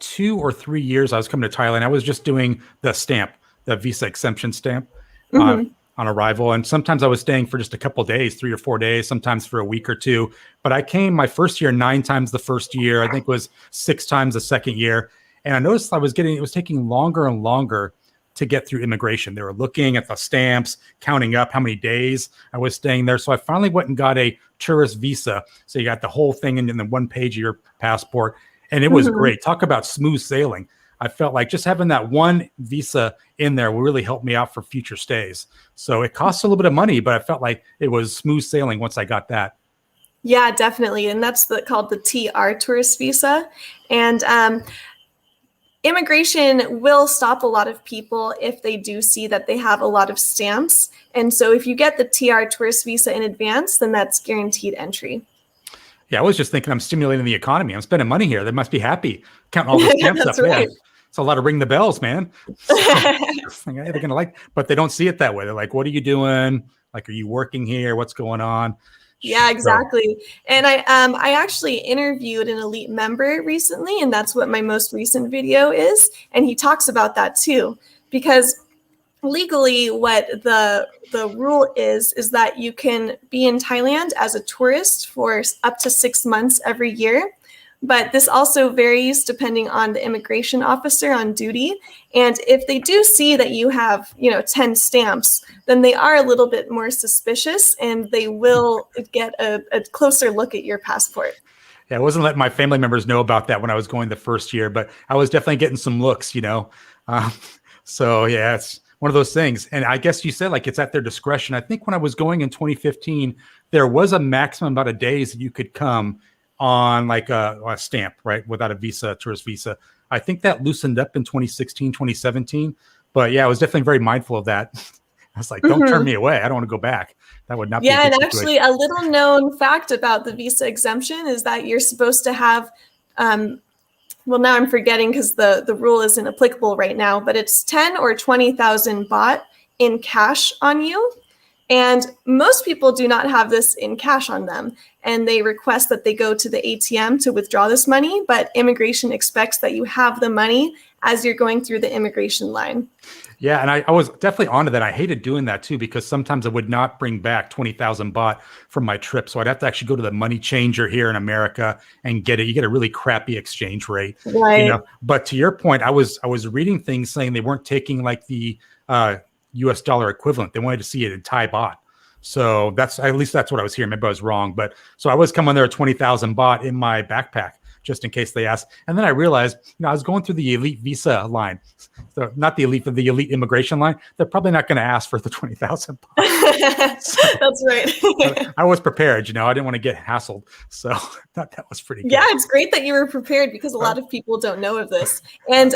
2 or 3 years I was coming to Thailand, I was just doing the stamp, the visa exemption stamp on arrival. And sometimes I was staying for just a couple of days, 3 or 4 days, sometimes for a week or two. But I came my first year 9 times the first year. I think it was 6 times the second year. And I noticed it was taking longer and longer to get through immigration. They were looking at the stamps, counting up how many days I was staying there. So I finally went and got a tourist visa. So you got the whole thing in the one page of your passport. And it was great. Talk about smooth sailing. I felt like just having that one visa in there will really help me out for future stays. So it costs a little bit of money, but I felt like it was smooth sailing once I got that. Yeah, definitely. And that's called the TR tourist visa. And immigration will stop a lot of people if they do see that they have a lot of stamps. And so if you get the TR tourist visa in advance, then that's guaranteed entry. Yeah, I was just thinking I'm stimulating the economy. I'm spending money here. They must be happy counting all the stamps up. Right. Yeah. It's a lot of ring the bells, man. So, they're gonna but they don't see it that way. They're like, "What are you doing? Like, are you working here? What's going on?" Yeah, exactly. And I actually interviewed an elite member recently, and that's what my most recent video is. And he talks about that too, because legally what the rule is that you can be in Thailand as a tourist for up to 6 months every year. But this also varies depending on the immigration officer on duty. And if they do see that you have, 10 stamps, then they are a little bit more suspicious and they will get a closer look at your passport. Yeah, I wasn't letting my family members know about that when I was going the first year, but I was definitely getting some looks, So yeah, it's one of those things. And I guess you said like it's at their discretion. I think when I was going in 2015, there was a maximum amount of days that you could come on like a stamp, right? Without a visa, tourist visa. I think that loosened up in 2016, 2017. But yeah, I was definitely very mindful of that. I was like, don't turn me away. I don't want to go back. That would not be a Yeah, good and situation. actually, a little known fact about the visa exemption is that you're supposed to have, well, now I'm forgetting because the rule isn't applicable right now, but it's 10 or 20,000 baht in cash on you. And most people do not have this in cash on them. And they request that they go to the ATM to withdraw this money, but immigration expects that you have the money as you're going through the immigration line. Yeah, and I was definitely onto that. I hated doing that too, because sometimes I would not bring back 20,000 baht from my trip. So I'd have to actually go to the money changer here in America and get it. You get a really crappy exchange rate. Right. You know, but to your point, I was reading things saying they weren't taking like the US dollar equivalent. They wanted to see it in Thai baht. So that's, at least that's what I was hearing. Maybe I was wrong. But so I was coming there at 20,000 baht in my backpack, just in case they asked. And then I realized, I was going through the elite visa line. So not the elite, but the elite immigration line. They're probably not going to ask for the 20,000 baht. So, that's right. I was prepared, I didn't want to get hassled. So I thought that was pretty good. Yeah, it's great that you were prepared because a lot of people don't know of this. And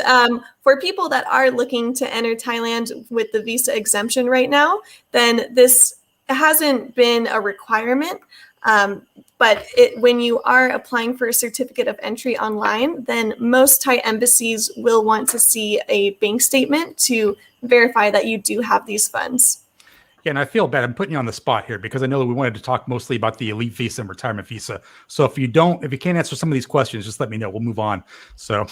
for people that are looking to enter Thailand with the visa exemption right now, then this hasn't been a requirement. But when you are applying for a certificate of entry online, then most Thai embassies will want to see a bank statement to verify that you do have these funds. Yeah, and I feel bad. I'm putting you on the spot here because I know that we wanted to talk mostly about the elite visa and retirement visa. So if you can't answer some of these questions, just let me know. We'll move on. So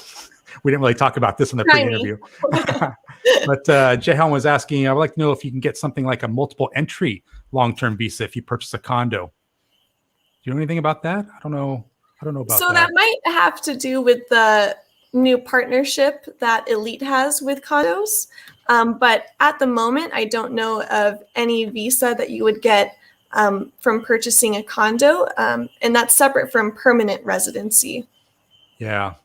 we didn't really talk about this in the pre-interview. But Jaehyun was asking, I would like to know if you can get something like a multiple entry long-term visa if you purchase a condo. Do you know anything about that? I don't know about that. So that might have to do with the new partnership that Elite has with condos. But at the moment, I don't know of any visa that you would get from purchasing a condo. And that's separate from permanent residency. Yeah.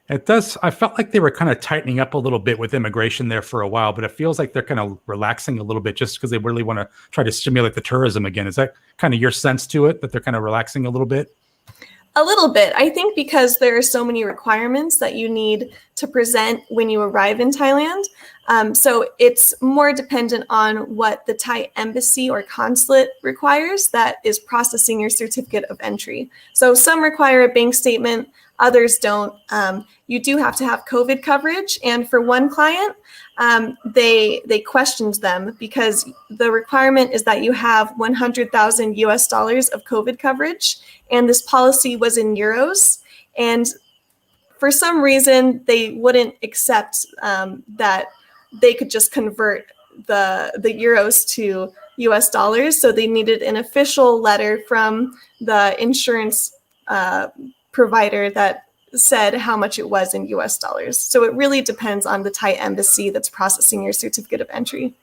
It does. I felt like they were kind of tightening up a little bit with immigration there for a while, but it feels like they're kind of relaxing a little bit just because they really want to try to stimulate the tourism again. Is that kind of your sense to it, that they're kind of relaxing a little bit? A little bit. I think because there are so many requirements that you need to present when you arrive in Thailand. So it's more dependent on what the Thai embassy or consulate requires that is processing your certificate of entry. So some require a bank statement, others don't. You do have to have COVID coverage. And for one client, they questioned them because the requirement is that you have 100,000 US dollars of COVID coverage. And this policy was in euros. And for some reason, they wouldn't accept that they could just convert the euros to US dollars. So they needed an official letter from the insurance provider that said how much it was in US dollars. So it really depends on the Thai embassy that's processing your certificate of entry.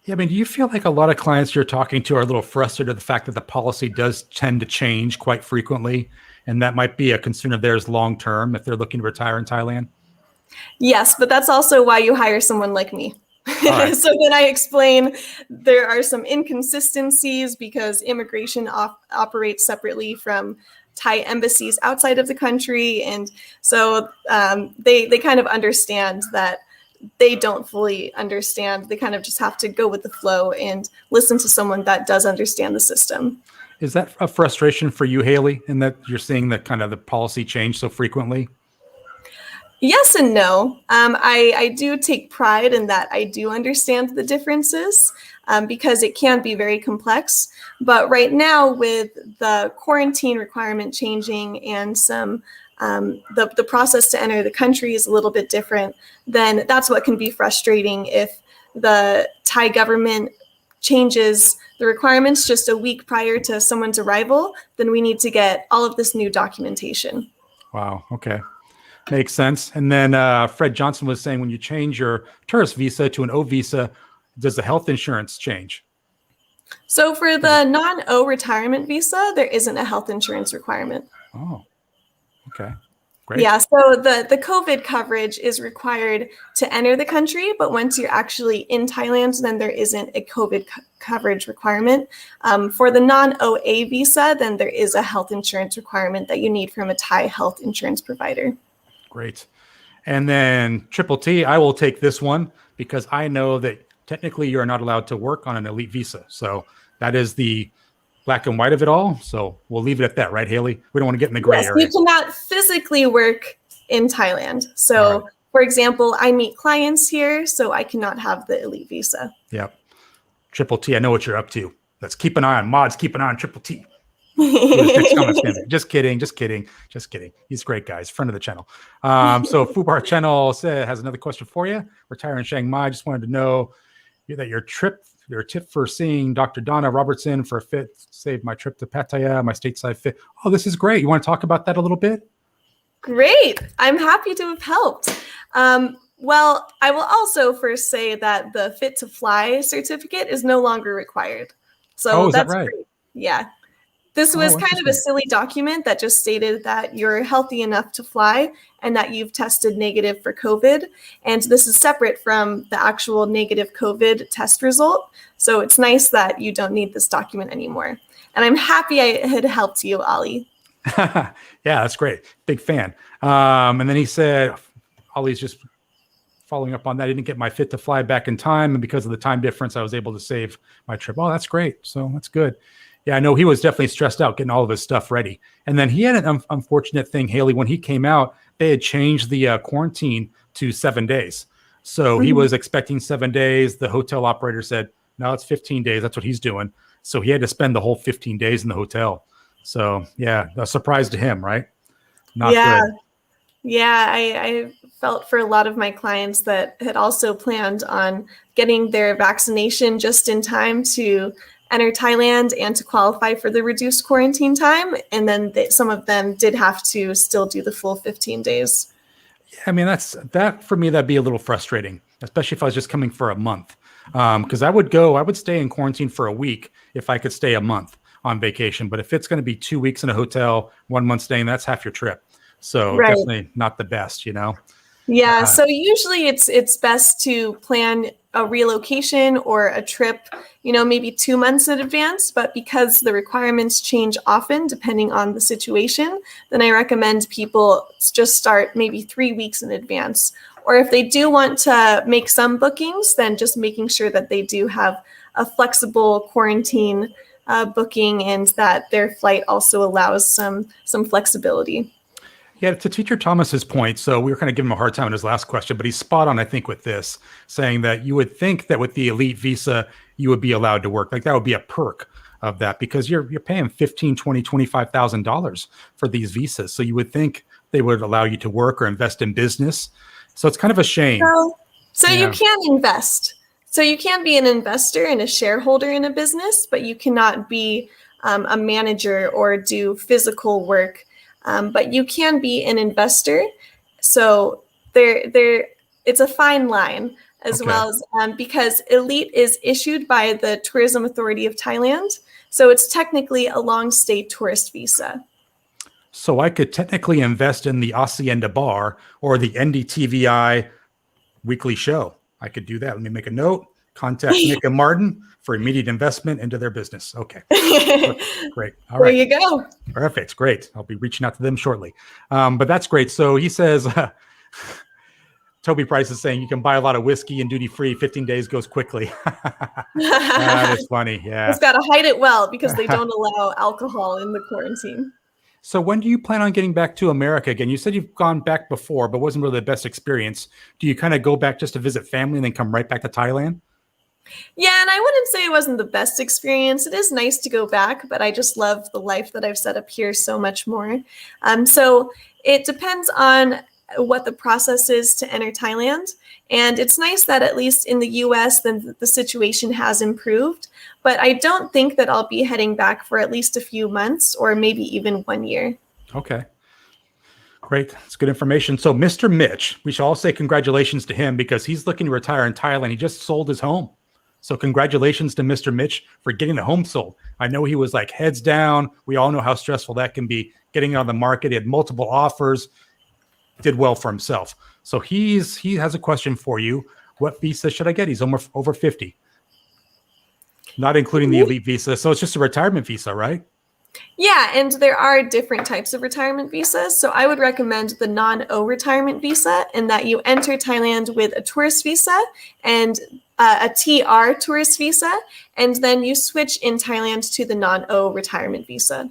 Yeah, I mean, do you feel like a lot of clients you're talking to are a little frustrated at the fact that the policy does tend to change quite frequently, and that might be a concern of theirs long term if they're looking to retire in Thailand? Yes, but that's also why you hire someone like me. Right. So then I explain there are some inconsistencies because immigration operates separately from Thai embassies outside of the country. And so they kind of understand that they don't fully understand. They kind of just have to go with the flow and listen to someone that does understand the system. Is that a frustration for you, Hailey, in that you're seeing that kind of the policy change so frequently? Yes and no. I do take pride in that I do understand the differences because it can be very complex. But right now with the quarantine requirement changing and some the process to enter the country is a little bit different, then that's what can be frustrating if the Thai government changes the requirements just a week prior to someone's arrival, then we need to get all of this new documentation. Wow. Okay. Makes sense. And then Fred Johnson was saying when you change your tourist visa to an O visa, does the health insurance change? So for the non-O retirement visa, there isn't a health insurance requirement. Oh, okay. Great. Yeah, so the COVID coverage is required to enter the country, but once you're actually in Thailand, then there isn't a COVID coverage requirement. For the non-OA visa, then there is a health insurance requirement that you need from a Thai health insurance provider. Great. And then Triple T, I will take this one because I know that technically you're not allowed to work on an elite visa. So that is the black and white of it all. So we'll leave it at that, right, Hailey? We don't want to get in the gray area. You cannot physically work in Thailand. So, for example, I meet clients here, so I cannot have the elite visa. Yep. Triple T, I know what you're up to. Let's keep an eye on mods. Keep an eye on Triple T. Just kidding. He's a great guy. He's a friend of the channel. So Fubar Channel has another question for you. Retire in Chiang Mai. Just wanted to know that your tip for seeing Dr. Donna Robertson for a fit saved my trip to Pattaya, my stateside fit. Oh, this is great. You want to talk about that a little bit? Great. I'm happy to have helped. Well, I will also first say that the Fit to Fly certificate is no longer required. So is that's that right? great. Yeah. This was kind of a silly document that just stated that you're healthy enough to fly and that you've tested negative for COVID. And this is separate from the actual negative COVID test result. So it's nice that you don't need this document anymore. And I'm happy I had helped you, Ali. Yeah, that's great. Big fan. And then he said, Ollie's just following up on that. I didn't get my Fit to Fly back in time. And because of the time difference, I was able to save my trip. Oh, that's great. So that's good. Yeah, I know he was definitely stressed out getting all of his stuff ready. And then he had an unfortunate thing, Hailey. When he came out, they had changed the quarantine to 7 days. So he was expecting 7 days. The hotel operator said, no, it's 15 days. That's what he's doing. So he had to spend the whole 15 days in the hotel. So, yeah, a surprise to him, right? Not good. Yeah, I felt for a lot of my clients that had also planned on getting their vaccination just in time to enter Thailand and to qualify for the reduced quarantine time. And then some of them did have to still do the full 15 days. Yeah, I mean, that for me, that'd be a little frustrating, especially if I was just coming for a month. Because I would stay in quarantine for a week if I could stay a month on vacation. But if it's going to be 2 weeks in a hotel, 1 month staying, that's half your trip. So definitely not the best, you know? Yeah. So usually it's best to plan a relocation or a trip, maybe 2 months in advance. But because the requirements change often depending on the situation, then I recommend people just start maybe 3 weeks in advance. Or if they do want to make some bookings, then just making sure that they do have a flexible quarantine booking and that their flight also allows some flexibility. Yeah, to Teacher Thomas's point, so we were kind of giving him a hard time in his last question, but he's spot on, I think, with this, saying that you would think that with the elite visa, you would be allowed to work. Like that would be a perk of that because you're paying $15,000, $20,000, $25,000 for these visas. So you would think they would allow you to work or invest in business. So it's kind of a shame. So you can invest. So you can be an investor and a shareholder in a business, but you cannot be a manager or do physical work. But you can be an investor. So it's a fine line as well as because Elite is issued by the Tourism Authority of Thailand. So it's technically a long stay tourist visa. So I could technically invest in the Hacienda Bar or the NDTVI weekly show. I could do that. Let me make a note. Contact Nick and Martin for immediate investment into their business. Okay. Great. All right. There you go. Perfect. Great. I'll be reaching out to them shortly. But that's great. So he says, Toby Price is saying you can buy a lot of whiskey and duty free. 15 days goes quickly. That is funny. Yeah. It's got to hide it well because they don't allow alcohol in the quarantine. So when do you plan on getting back to America again? You said you've gone back before, but wasn't really the best experience. Do you kind of go back just to visit family and then come right back to Thailand? Yeah, and I wouldn't say it wasn't the best experience. It is nice to go back, but I just love the life that I've set up here so much more. So it depends on what the process is to enter Thailand. And it's nice that at least in the US, then the situation has improved. But I don't think that I'll be heading back for at least a few months or maybe even 1 year. Okay. Great. That's good information. So Mr. Mitch, we should all say congratulations to him because he's looking to retire in Thailand. He just sold his home. So congratulations to Mr. Mitch for getting the home sold. I know he was like heads down. We all know how stressful that can be getting on the market. He had multiple offers, did well for himself. So he has a question for you. What visa should I get? He's over 50. Not including the elite visa. So it's just a retirement visa, right? Yeah, and there are different types of retirement visas. So I would recommend the non-O retirement visa, in that you enter Thailand with a tourist visa and a TR tourist visa, and then you switch in Thailand to the non-O retirement visa.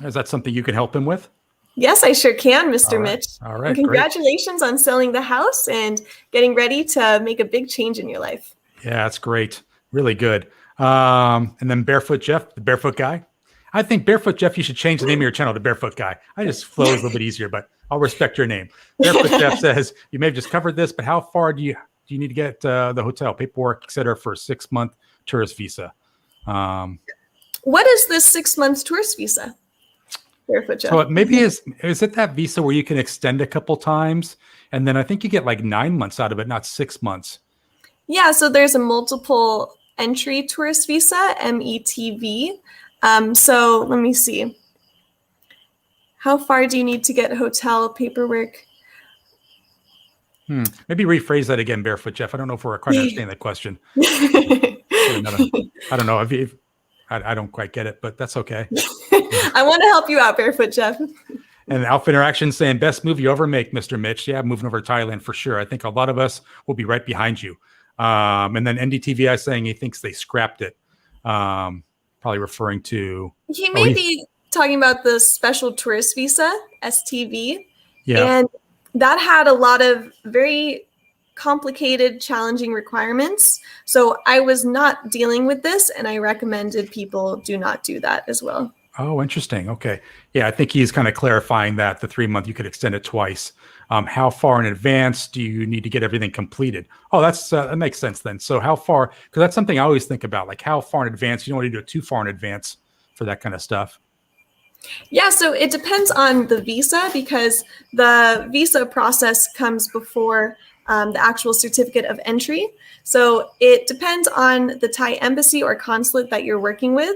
Is that something you can help him with? Yes, I sure can, Mr. Mitch. All right. And congratulations on selling the house and getting ready to make a big change in your life. Yeah, that's great. Really good. And then Barefoot Jeff, the Barefoot Guy. I think Barefoot Jeff, you should change the name of your channel to Barefoot Guy. I just flows a little bit easier, but I'll respect your name. Barefoot Jeff says, you may have just covered this, but how far do you need to get the hotel, paperwork, et cetera, for a 6-month tourist visa? What is this 6-month tourist visa? Barefoot Jeff. So maybe is it that visa where you can extend a couple times, and then I think you get like 9 months out of it, not 6 months. Yeah, so there's a multiple entry tourist visa, METV. So let me see. How far do you need to get hotel paperwork? Maybe rephrase that again, Barefoot Jeff. I don't know if we're quite understanding that question. I don't know if I don't quite get it, but that's okay. I want to help you out, Barefoot Jeff. And Alpha Interaction saying, best move you ever make, Mr. Mitch. Yeah, moving over to Thailand for sure. I think a lot of us will be right behind you. And then NDTVI saying he thinks they scrapped it. Probably referring to... He may be talking about the special tourist visa, STV. Yeah. And that had a lot of very complicated, challenging requirements. So I was not dealing with this, and I recommended people do not do that as well. Oh, interesting. Okay. Yeah, I think he's kind of clarifying that the 3-month, you could extend it twice. How far in advance do you need to get everything completed? Oh, that makes sense then. So how far, because that's something I always think about, like how far in advance. You don't want to do it too far in advance for that kind of stuff. Yeah, so it depends on the visa, because the visa process comes before the actual certificate of entry. So it depends on the Thai embassy or consulate that you're working with.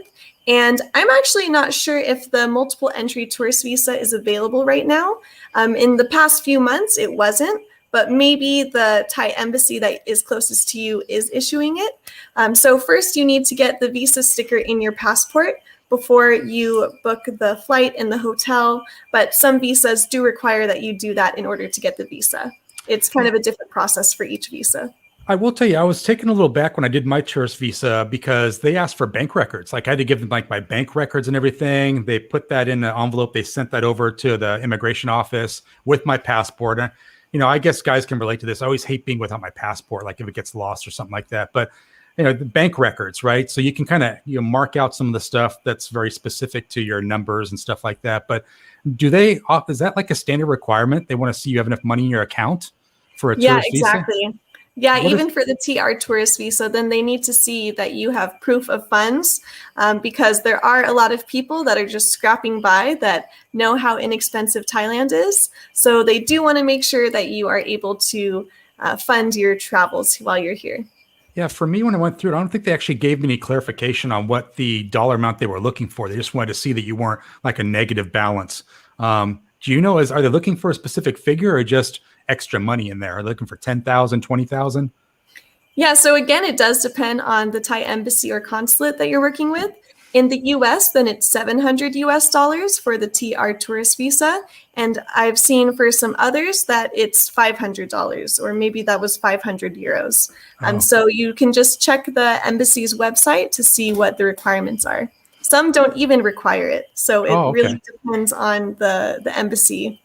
And I'm actually not sure if the multiple entry tourist visa is available right now. In the past few months, it wasn't, but maybe the Thai embassy that is closest to you is issuing it. So first you need to get the visa sticker in your passport before you book the flight and the hotel. But some visas do require that you do that in order to get the visa. It's kind of a different process for each visa. I will tell you, I was taken a little back when I did my tourist visa because they asked for bank records. Like I had to give them like my bank records and everything. They put that in an envelope. They sent that over to the immigration office with my passport. And, I guess guys can relate to this. I always hate being without my passport, like if it gets lost or something like that. But, the bank records, right? So you can kind of, mark out some of the stuff that's very specific to your numbers and stuff like that. But is that like a standard requirement? They want to see you have enough money in your account for a tourist visa? Yeah, exactly. Yeah, even for the TR tourist visa, then they need to see that you have proof of funds, because there are a lot of people that are just scrapping by that know how inexpensive Thailand is. So they do want to make sure that you are able to fund your travels while you're here. Yeah, for me, when I went through it, I don't think they actually gave me any clarification on what the dollar amount they were looking for. They just wanted to see that you weren't like a negative balance. Do you know, are they looking for a specific figure or just extra money in there? Are they looking for 10,000, 20,000? Yeah, so again, it does depend on the Thai embassy or consulate that you're working with. In the US, then it's $700 for the TR tourist visa. And I've seen for some others that it's $500, or maybe that was 500 euros. So you can just check the embassy's website to see what the requirements are. Some don't even require it. So it really depends on the embassy.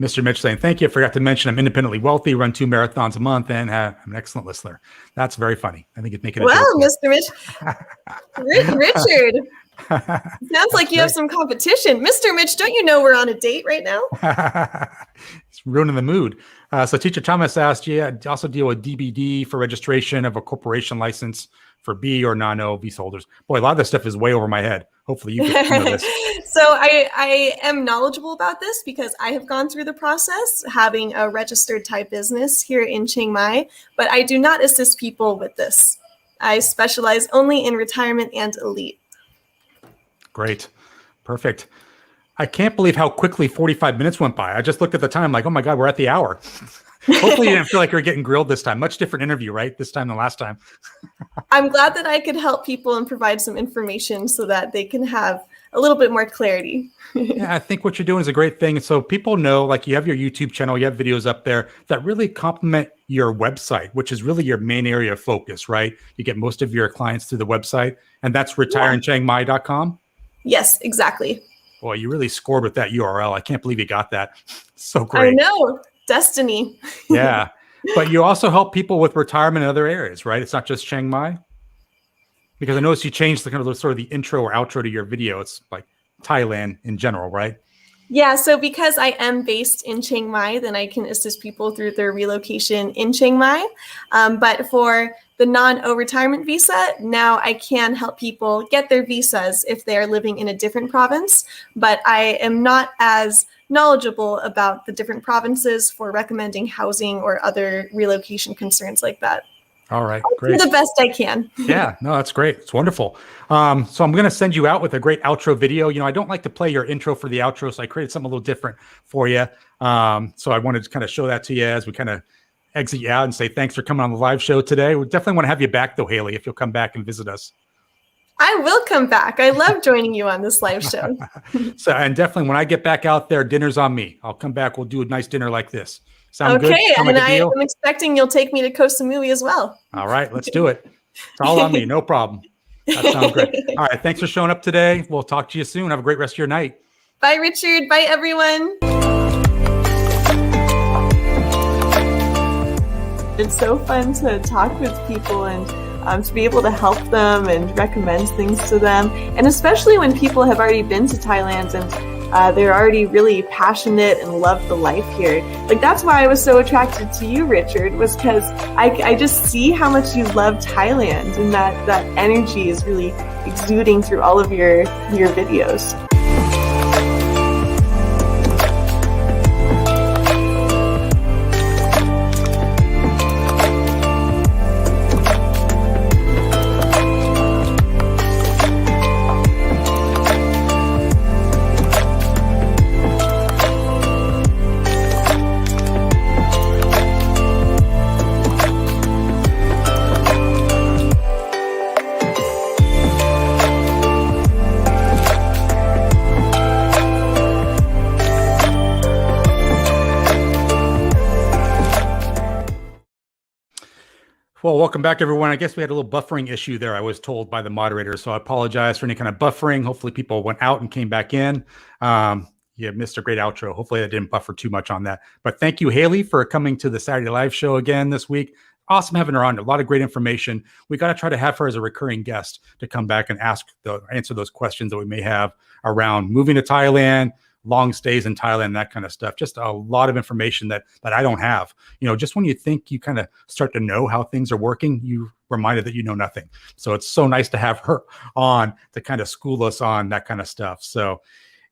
Mr. Mitch saying, thank you. I forgot to mention I'm independently wealthy, run 2 marathons a month, and I'm an excellent listener. That's very funny. I think it's making a Well, joke. Mr. Mitch. Richard. Sounds like you have some competition. Mr. Mitch, don't you know we're on a date right now? It's ruining the mood. So Teacher Thomas asked, also deal with DBD for registration of a corporation license for B or non-O visa holders. Boy, a lot of this stuff is way over my head. Hopefully you can know this. So I am knowledgeable about this because I have gone through the process having a registered Thai business here in Chiang Mai, but I do not assist people with this. I specialize only in retirement and elite. Great. Perfect. I can't believe how quickly 45 minutes went by. I just looked at the time like, oh my God, we're at the hour. Hopefully you didn't feel like you're getting grilled this time. Much different interview, right? This time than last time. I'm glad that I could help people and provide some information so that they can have a little bit more clarity. Yeah, I think what you're doing is a great thing. So people know, like, you have your YouTube channel, you have videos up there that really complement your website, which is really your main area of focus, right? You get most of your clients through the website, and that's retireandchiangmai.com. Yes, exactly. Boy, you really scored with that URL. I can't believe you got that. So great. I know. Destiny. Yeah. But you also help people with retirement in other areas, right? It's not just Chiang Mai. Because I noticed you changed the kind of sort of the intro or outro to your video. It's like Thailand in general, right? Yeah, so because I am based in Chiang Mai, then I can assist people through their relocation in Chiang Mai. But for the non-retirement visa, now I can help people get their visas if they are living in a different province. But I am not as knowledgeable about the different provinces for recommending housing or other relocation concerns like that. All right, I'll great. do the best I can. Yeah, no, that's great. It's wonderful. So I'm going to send you out with a great outro video. You know, I don't like to play your intro for the outro, so I created something a little different for you. So I wanted to kind of show that to you as we kind of exit you out and say thanks for coming on the live show today. We definitely want to have you back, though, Hailey, if you'll come back and visit us. I will come back. I love joining you on this live show. So, and definitely when I get back out there, dinner's on me. I'll come back. We'll do a nice dinner like this. Sound good? Okay, Sound and like a I deal? am expecting you'll take me to Koh Samui as well. All right, let's do it. It's all on me. No problem. That sounds great. All right, thanks for showing up today. We'll talk to you soon. Have a great rest of your night. Bye, Richard. Bye, everyone. It's so fun to talk with people and to be able to help them and recommend things to them. And especially when people have already been to Thailand and they're already really passionate and love the life here. Like, that's why I was so attracted to you, Richard, was because I just see how much you love Thailand, and that energy is really exuding through all of your videos. Well, welcome back, everyone. I guess we had a little buffering issue there, I was told by the moderator, so I apologize for any kind of buffering. Hopefully people went out and came back in. You missed a great outro. Hopefully I didn't buffer too much on that. But thank you, Hailey, for coming to the Saturday Live show again this week. Awesome having her on. A lot of great information. We got to try to have her as a recurring guest to come back and answer those questions that we may have around moving to Thailand, long stays in Thailand, that kind of stuff. Just a lot of information that I don't have. You know, just when you think you kind of start to know how things are working, you reminded that you know nothing. So it's so nice to have her on to kind of school us on that kind of stuff. So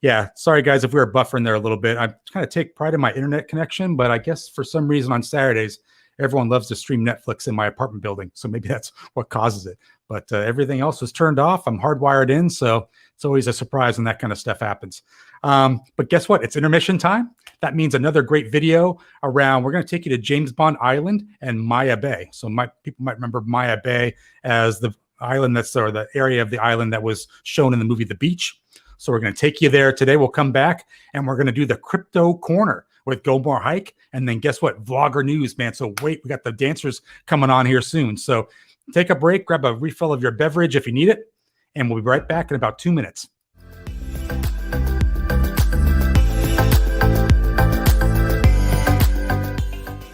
yeah, sorry guys if we were buffering there a little bit. I kind of take pride in my internet connection, but I guess for some reason on Saturdays, everyone loves to stream Netflix in my apartment building. So maybe that's what causes it. But everything else was turned off. I'm hardwired in. So it's always a surprise when that kind of stuff happens. But guess what? It's intermission time. That means another great video around. We're going to take you to James Bond Island and Maya Bay. So people might remember Maya Bay as the island or the area of the island that was shown in the movie The Beach. So we're going to take you there today. We'll come back and we're going to do the crypto corner with Go More Hike. And then guess what? Vlogger news, man. So wait, we got the dancers coming on here soon. So take a break, grab a refill of your beverage if you need it. And we'll be right back in about 2 minutes.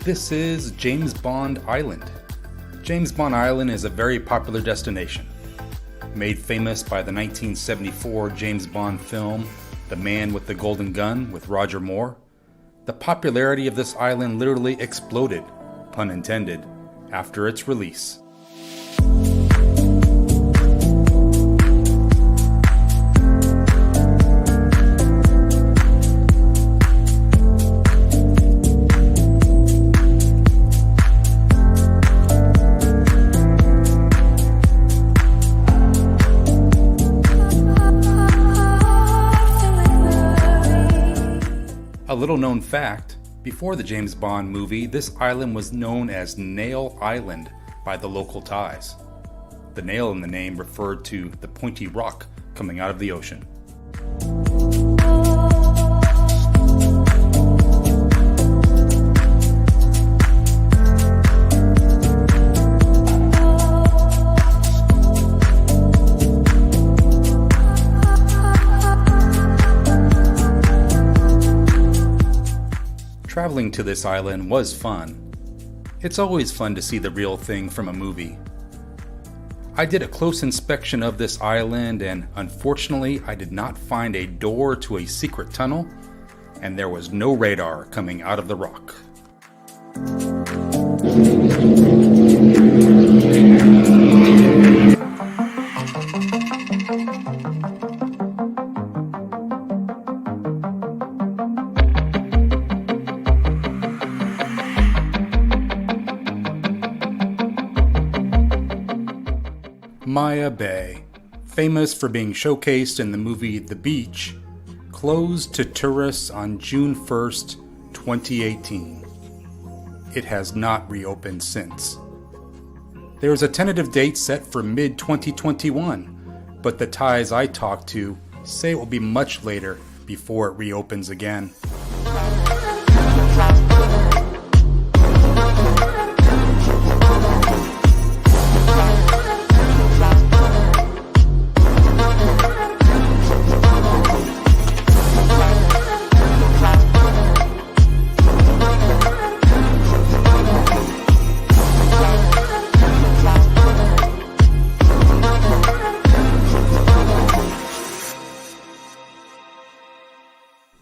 This is James Bond Island. James Bond Island is a very popular destination. Made famous by the 1974 James Bond film, The Man with the Golden Gun with Roger Moore, the popularity of this island literally exploded, pun intended, after its release. A little known fact, before the James Bond movie, this island was known as Nail Island by the local Thais. The nail in the name referred to the pointy rock coming out of the ocean. traveling to this island was fun. It's always fun to see the real thing from a movie. I did a close inspection of this island, and unfortunately I did not find a door to a secret tunnel, and there was no radar coming out of the rock. Maya Bay, famous for being showcased in the movie The Beach, closed to tourists on June 1st, 2018. It has not reopened since. There is a tentative date set for mid-2021, but the Thais I talked to say it will be much later before it reopens again.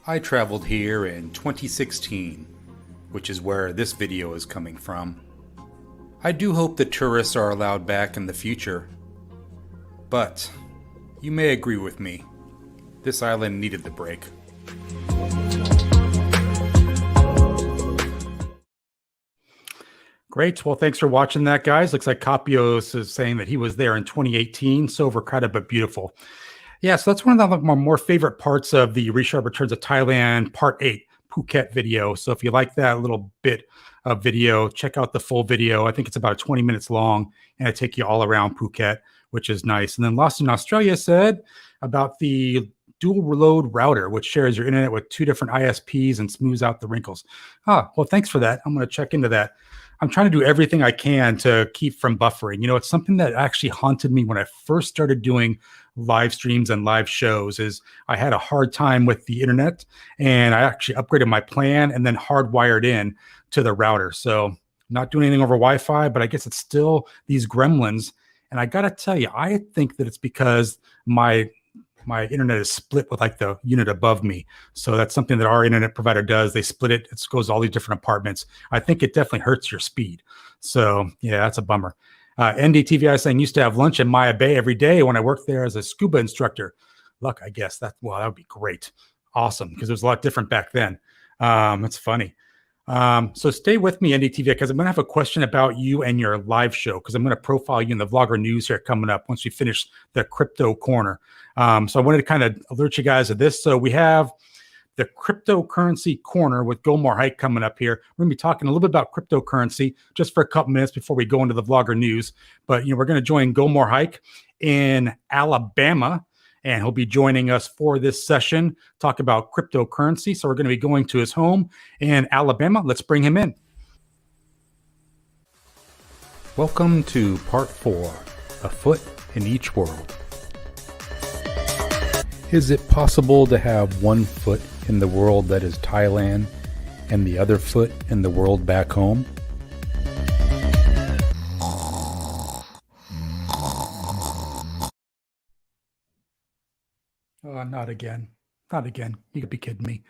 I traveled here in 2016, which is where this video is coming from. I do hope the tourists are allowed back in the future. But you may agree with me, this island needed the break. Great. Well, thanks for watching that, guys. Looks like Capios is saying that he was there in 2018. So overcrowded, but beautiful. Yeah, so that's one of the more favorite parts of the Richard Returns to Thailand Part 8 Phuket video. So if you like that little bit of video, check out the full video. I think it's about 20 minutes long, and I take you all around Phuket, which is nice. And then Lost in Australia said about the dual load router, which shares your internet with 2 different ISPs and smooths out the wrinkles. Well, thanks for that. I'm going to check into that. I'm trying to do everything I can to keep from buffering. You know, it's something that actually haunted me when I first started doing live streams and live shows. Is I had a hard time with the internet, and I actually upgraded my plan and then hardwired in to the router. So not doing anything over Wi-Fi, but I guess it's still these gremlins. And I got to tell you, I think that it's because my internet is split with like the unit above me. So that's something that our internet provider does. They split it. It goes to all these different apartments. I think it definitely hurts your speed. So yeah, that's a bummer. NDTVI saying used to have lunch in Maya Bay every day when I worked there as a scuba instructor. Luck, I guess. That would be great. Awesome. Because it was a lot different back then. It's funny. So stay with me, NDTV, because I'm going to have a question about you and your live show, because I'm going to profile you in the Vlogger News here coming up once we finish the crypto corner. So I wanted to kind of alert you guys of this. So we have the cryptocurrency corner with Gomor Hike coming up here. We're going to be talking a little bit about cryptocurrency just for a couple minutes before we go into the Vlogger News. But, we're going to join Gomor Hike in Alabama, and he'll be joining us for this session, talk about cryptocurrency. So we're going to be going to his home in Alabama. Let's bring him in. Welcome to part 4, A Foot in Each World. Is it possible to have one foot in the world that is Thailand and the other foot in the world back home? Not again. Not again. You could be kidding me.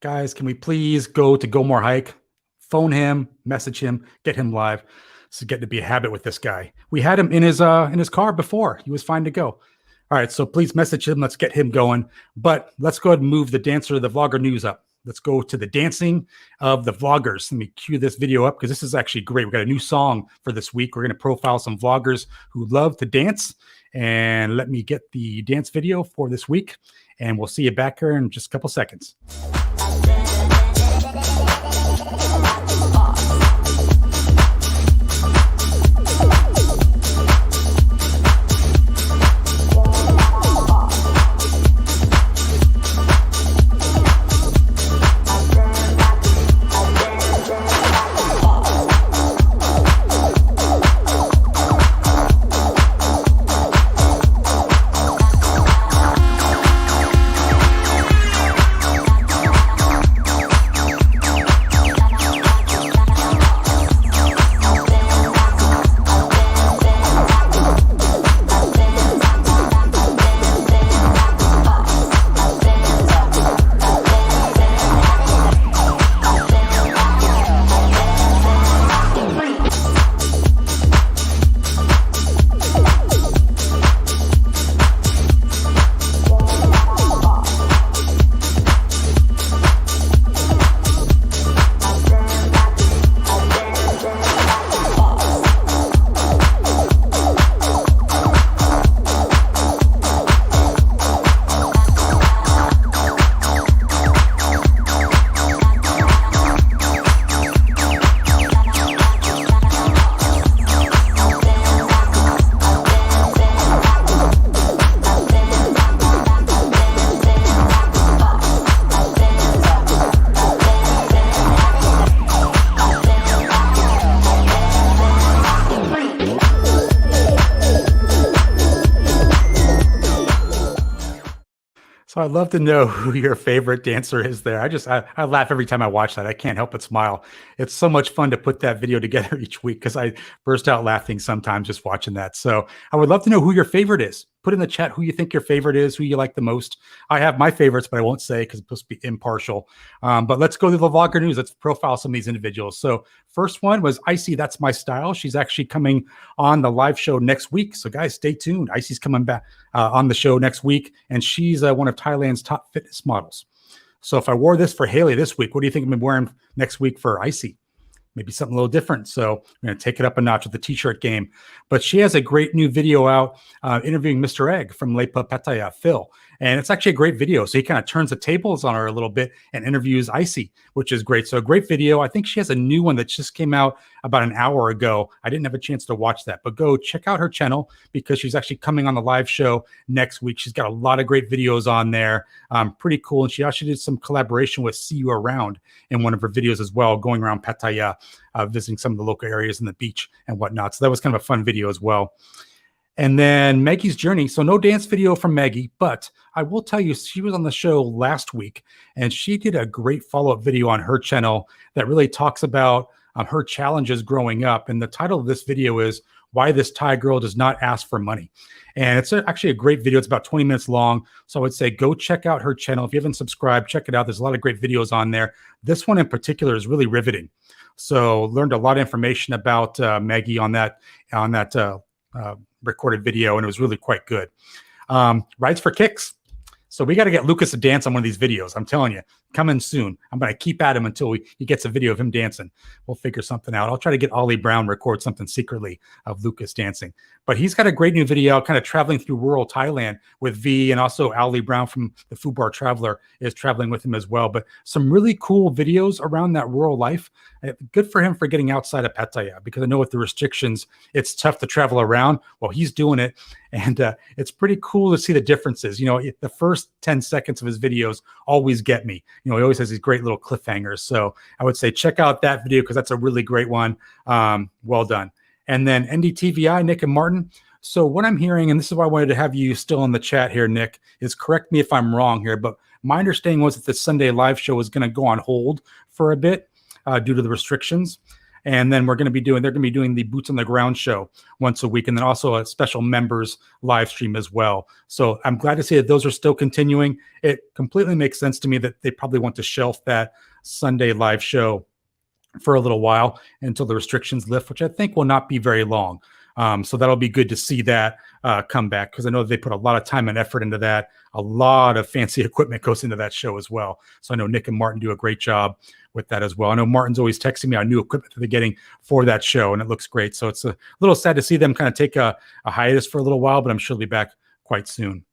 Guys, can we please go to Gomor Hike, phone him, message him, get him live? This is getting to be a habit with this guy. We had him in his car before. He was fine to go. All right, so please message him. Let's get him going. But let's go ahead and move the dancer of the Vlogger News up. Let's go to the dancing of the vloggers. Let me cue this video up because this is actually great. We've got a new song for this week. We're going to profile some vloggers who love to dance. And let me get the dance video for this week. And we'll see you back here in just a couple seconds. So I'd love to know who your favorite dancer is there. I laugh every time I watch that. I can't help but smile. It's so much fun to put that video together each week because I burst out laughing sometimes just watching that. So I would love to know who your favorite is. Put in the chat who you think your favorite is, who you like the most. I have my favorites, but I won't say because it's supposed to be impartial. But let's go to the Vlogger News. Let's profile some of these individuals. So first one was Icy, That's My Style. She's actually coming on the live show next week. So guys, stay tuned. Icy's coming back on the show next week. And she's one of Thailand's top fitness models. So if I wore this for Hailey this week, what do you think I'm wearing next week for Icy? Maybe something a little different. So I'm going to take it up a notch with the t-shirt game. But she has a great new video out interviewing Mr. Egg from Lepa Pattaya, Phil. And it's actually a great video. So he kind of turns the tables on her a little bit and interviews Icy, which is great. So a great video. I think she has a new one that just came out about an hour ago. I didn't have a chance to watch that, but go check out her channel because she's actually coming on the live show next week. She's got a lot of great videos on there. Pretty cool. And she actually did some collaboration with See You Around in one of her videos as well, going around Pattaya, visiting some of the local areas and the beach and whatnot. So that was kind of a fun video as well. And then Maggie's Journey. So no dance video from Maggie, but I will tell you, she was on the show last week and she did a great follow-up video on her channel that really talks about her challenges growing up. And the title of this video is Why This Thai Girl Does Not Ask for Money. And it's actually a great video. It's about 20 minutes long. So I would say go check out her channel. If you haven't subscribed, check it out. There's a lot of great videos on there. This one in particular is really riveting. So learned a lot of information about Maggie on that recorded video, and it was really quite good. Rides for Kicks. So we got to get Lucas to dance on one of these videos. I'm telling you, coming soon. I'm going to keep at him until he gets a video of him dancing. We'll figure something out. I'll try to get Ollie Brown record something secretly of Lucas dancing. But he's got a great new video kind of traveling through rural Thailand with V, and also Ollie Brown from the Food Bar Traveler is traveling with him as well. But some really cool videos around that rural life. Good for him for getting outside of Pattaya, because I know with the restrictions, it's tough to travel around. Well, he's doing it. And it's pretty cool to see the differences. You know, the first 10 seconds of his videos always get me. You know, he always has these great little cliffhangers. So I would say check out that video because that's a really great one. Well done. And then NDTVI, Nick and Martin. So what I'm hearing, and this is why I wanted to have you still in the chat here, Nick, is correct me if I'm wrong here, but my understanding was that the Sunday live show was going to go on hold for a bit due to the restrictions. And then they're going to be doing the Boots on the Ground show once a week, and then also a special members live stream as well. So I'm glad to see that those are still continuing. It completely makes sense to me that they probably want to shelf that Sunday live show for a little while until the restrictions lift, which I think will not be very long. So that'll be good to see that come back, because I know they put a lot of time and effort into that. A lot of fancy equipment goes into that show as well. So I know Nick and Martin do a great job with that as well. I know Martin's always texting me on new equipment that they're getting for that show, and it looks great. So it's a little sad to see them kind of take a hiatus for a little while, but I'm sure they'll be back quite soon.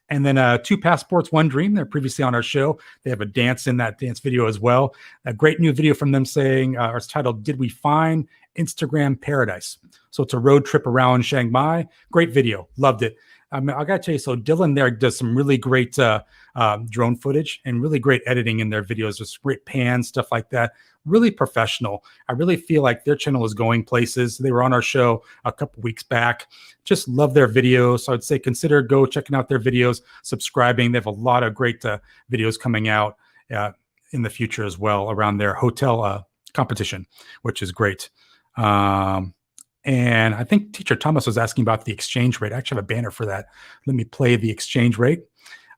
And then 2 Passports, 1 Dream. They're previously on our show. They have a dance in that dance video as well. A great new video from them saying, it's titled, Did We Find Instagram Paradise? So it's a road trip around Chiang Mai. Great video. Loved it. I got to tell you, so Dylan there does some really great drone footage and really great editing in their videos. Just great pans, stuff like that. Really professional. I really feel like their channel is going places. They were on our show a couple weeks back. Just love their videos. So I'd say consider checking out their videos, subscribing. They have a lot of great videos coming out in the future as well around their hotel competition, which is great. And I think Teacher Thomas was asking about the exchange rate. I actually have a banner for that. Let me play the exchange rate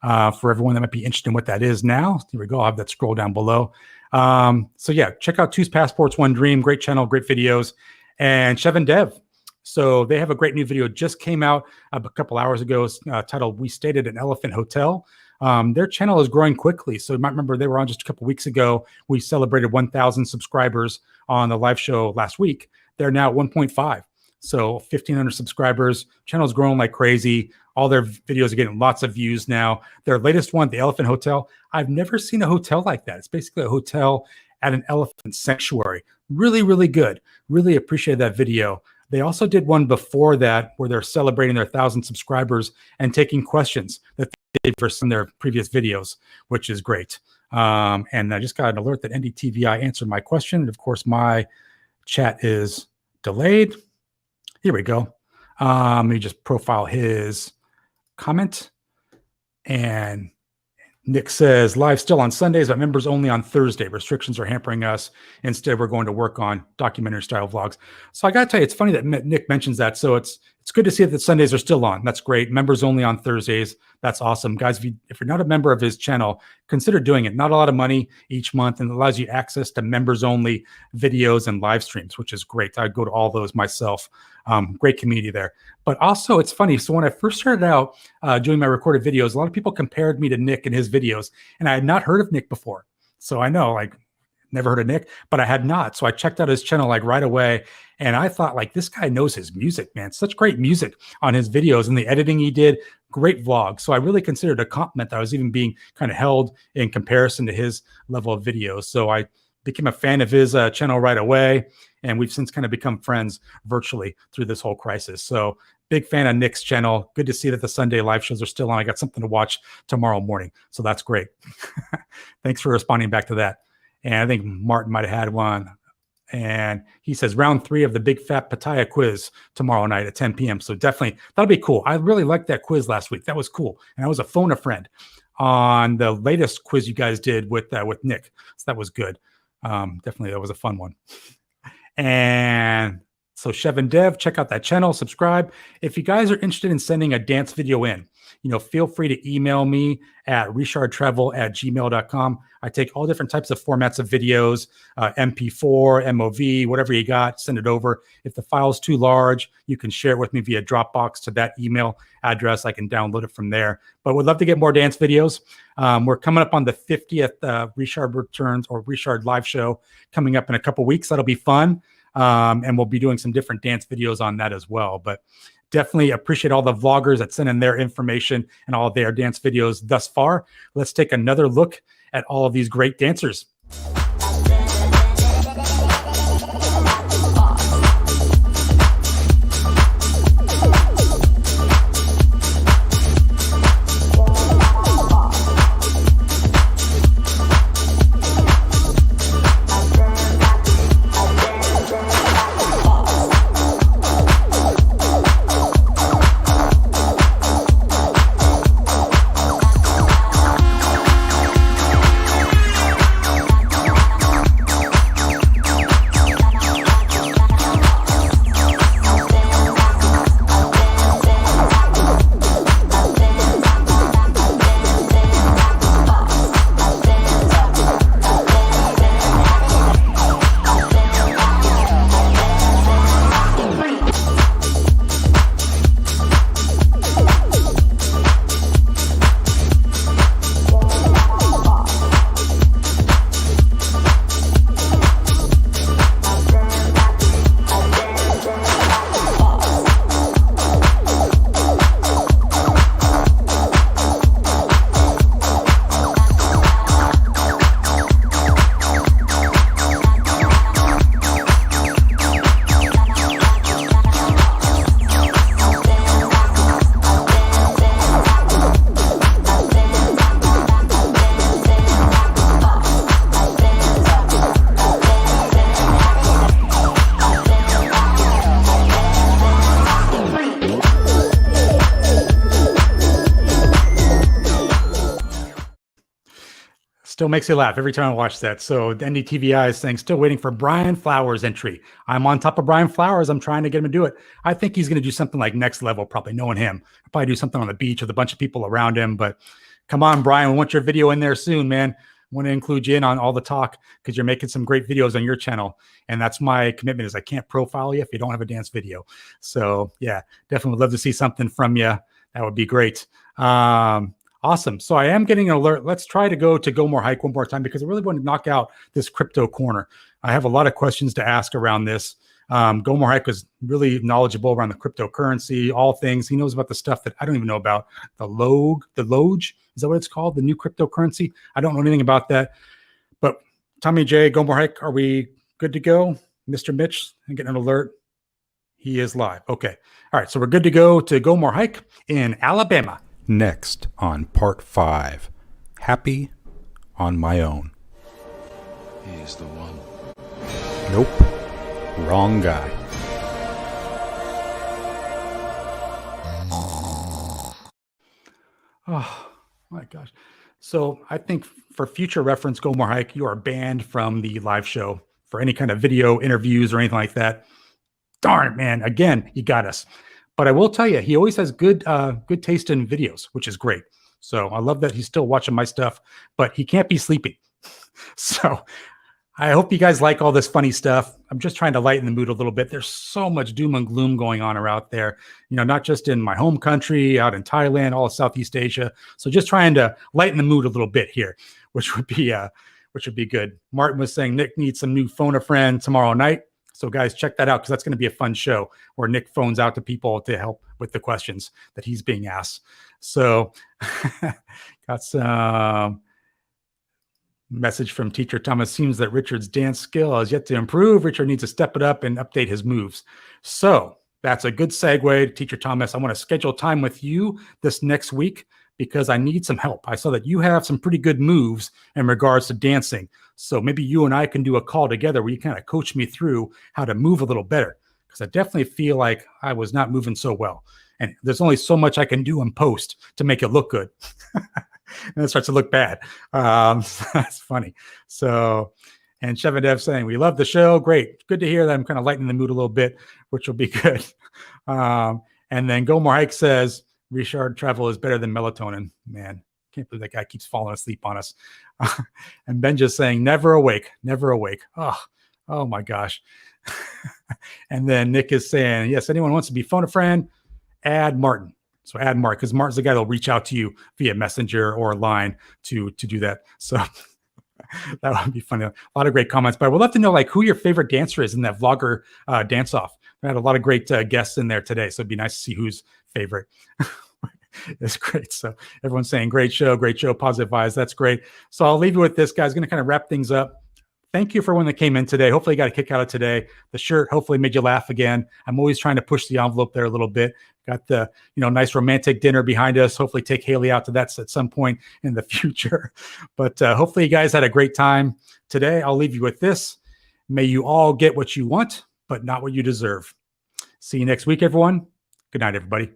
for everyone that might be interested in what that is now. Here we go. I'll have that scroll down below. So yeah, check out 2 Passports, 1 Dream. Great channel, great videos. And Chev and Dev. So they have a great new video, just came out a couple hours ago, titled We Stayed at an Elephant Hotel. Their channel is growing quickly. So you might remember they were on just a couple weeks ago. We celebrated 1,000 subscribers on the live show last week. They're now at 1.5. So 1,500 subscribers. Channel's growing like crazy. All their videos are getting lots of views now. Their latest one, the Elephant Hotel. I've never seen a hotel like that. It's basically a hotel at an elephant sanctuary. Really, really good. Really appreciate that video. They also did one before that where they're celebrating their 1,000 subscribers and taking questions that they did for some of their previous videos, which is great. And I just got an alert that NDTVI answered my question. And of course, my chat is delayed. Here we go. Let me just profile his comment. And Nick says, live still on Sundays, but members only on Thursday. Restrictions are hampering us. Instead, we're going to work on documentary style vlogs. So I got to tell you, it's funny that Nick mentions that. So it's good to see that Sundays are still on. That's great. Members only on Thursdays. That's awesome. Guys, if you're not a member of his channel, consider doing it. Not a lot of money each month, and it allows you access to members only videos and live streams, which is great. I go to all those myself. Great community there. But also, it's funny. So when I first started out doing my recorded videos, a lot of people compared me to Nick and his videos, and I had not heard of Nick before. So I know, like, never heard of Nick, but I had not. So I checked out his channel like right away, and I thought, like, this guy knows his music, man. Such great music on his videos and the editing he did. Great vlog. So I really considered a compliment that I was even being kind of held in comparison to his level of videos. So I became a fan of his channel right away, and we've since kind of become friends virtually through this whole crisis. So big fan of Nick's channel. Good to see that the Sunday live shows are still on. I got something to watch tomorrow morning, so that's great. Thanks for responding back to that. And I think Martin might have had one. And he says round 3 of the Big Fat Pattaya quiz tomorrow night at 10 p.m. So definitely, that'll be cool. I really liked that quiz last week. That was cool. And I was a phone a friend on the latest quiz you guys did with Nick. So that was good. Definitely, that was a fun one. And so Chev and Dev, check out that channel, subscribe. If you guys are interested in sending a dance video in, feel free to email me at richardtravel@gmail.com. I take all different types of formats of videos, MP4, MOV, whatever you got, send it over. If the file's too large, you can share it with me via Dropbox to that email address. I can download it from there. But we'd love to get more dance videos. We're coming up on the 50th Richard Returns or Richard live show coming up in a couple weeks. That'll be fun. And we'll be doing some different dance videos on that as well. But definitely appreciate all the vloggers that send in their information and all of their dance videos thus far. Let's take another look at all of these great dancers. Still makes you laugh every time I watch that. So the NDTVI is saying, still waiting for Brian Flowers' entry. I'm on top of Brian Flowers. I'm trying to get him to do it. I think he's going to do something like Next Level, probably knowing him. Probably do something on the beach with a bunch of people around him. But come on, Brian, we want your video in there soon, man. I want to include you in on all the talk because you're making some great videos on your channel. And that's my commitment is I can't profile you if you don't have a dance video. So yeah, definitely would love to see something from you. That would be great. Awesome. So I am getting an alert. Let's try to go more hike one more time because I really want to knock out this crypto corner. I have a lot of questions to ask around this. Go More Hike was really knowledgeable around the cryptocurrency, all things. He knows about the stuff that I don't even know about. The Loge, is that what it's called? The new cryptocurrency? I don't know anything about that. But Tommy J, Go More Hike, are we good to go? Mr. Mitch, I'm getting an alert. He is live. Okay. All right. So we're good to Go More Hike in Alabama. Next on part 5, Happy on My Own. He's the one. Nope. Wrong guy. Oh my gosh. So I think for future reference, Go More Hike, you are banned from the live show for any kind of video interviews or anything like that. Darn it, man. Again, you got us. But I will tell you, he always has good taste in videos, which is great. So I love that he's still watching my stuff, but he can't be sleeping. So I hope you guys like all this funny stuff. I'm just trying to lighten the mood a little bit. There's so much doom and gloom going on out there, not just in my home country, out in Thailand, all of Southeast Asia. So just trying to lighten the mood a little bit here, which would be good. Martin was saying Nick needs some new phone a friend tomorrow night. So guys, check that out because that's going to be a fun show where Nick phones out to people to help with the questions that he's being asked. So got some message from Teacher Thomas. Seems that Richard's dance skill has yet to improve. Richard needs to step it up and update his moves. So that's a good segue. Teacher Thomas, I want to schedule time with you this next week because I need some help. I saw that you have some pretty good moves in regards to dancing. So maybe you and I can do a call together where you kind of coach me through how to move a little better, because I definitely feel like I was not moving so well. And there's only so much I can do in post to make it look good. And it starts to look bad. That's funny. So, and Chevadev saying, we love the show. Great. Good to hear that I'm kind of lightening the mood a little bit, which will be good. And then Go More Hike says, Richard travel is better than melatonin. Man, can't believe that guy keeps falling asleep on us. And Ben just saying, never awake, never awake. Oh my gosh. And then Nick is saying, yes, anyone wants to be phone a friend, add Martin. So add Mark, because Martin's the guy that'll reach out to you via messenger or line to do that. So that would be funny. A lot of great comments, but I would love to know who your favorite dancer is in that vlogger dance off. We had a lot of great guests in there today. So it'd be nice to see who's favorite. It's great. So everyone's saying great show, positive vibes. That's great. So I'll leave you with this, guys. Going to kind of wrap things up. Thank you for everyone that came in today. Hopefully you got a kick out of today. The shirt hopefully made you laugh again. I'm always trying to push the envelope there a little bit. Got the nice romantic dinner behind us. Hopefully take Hailey out to that at some point in the future. But hopefully you guys had a great time today. I'll leave you with this. May you all get what you want, but not what you deserve. See you next week, everyone. Good night, everybody.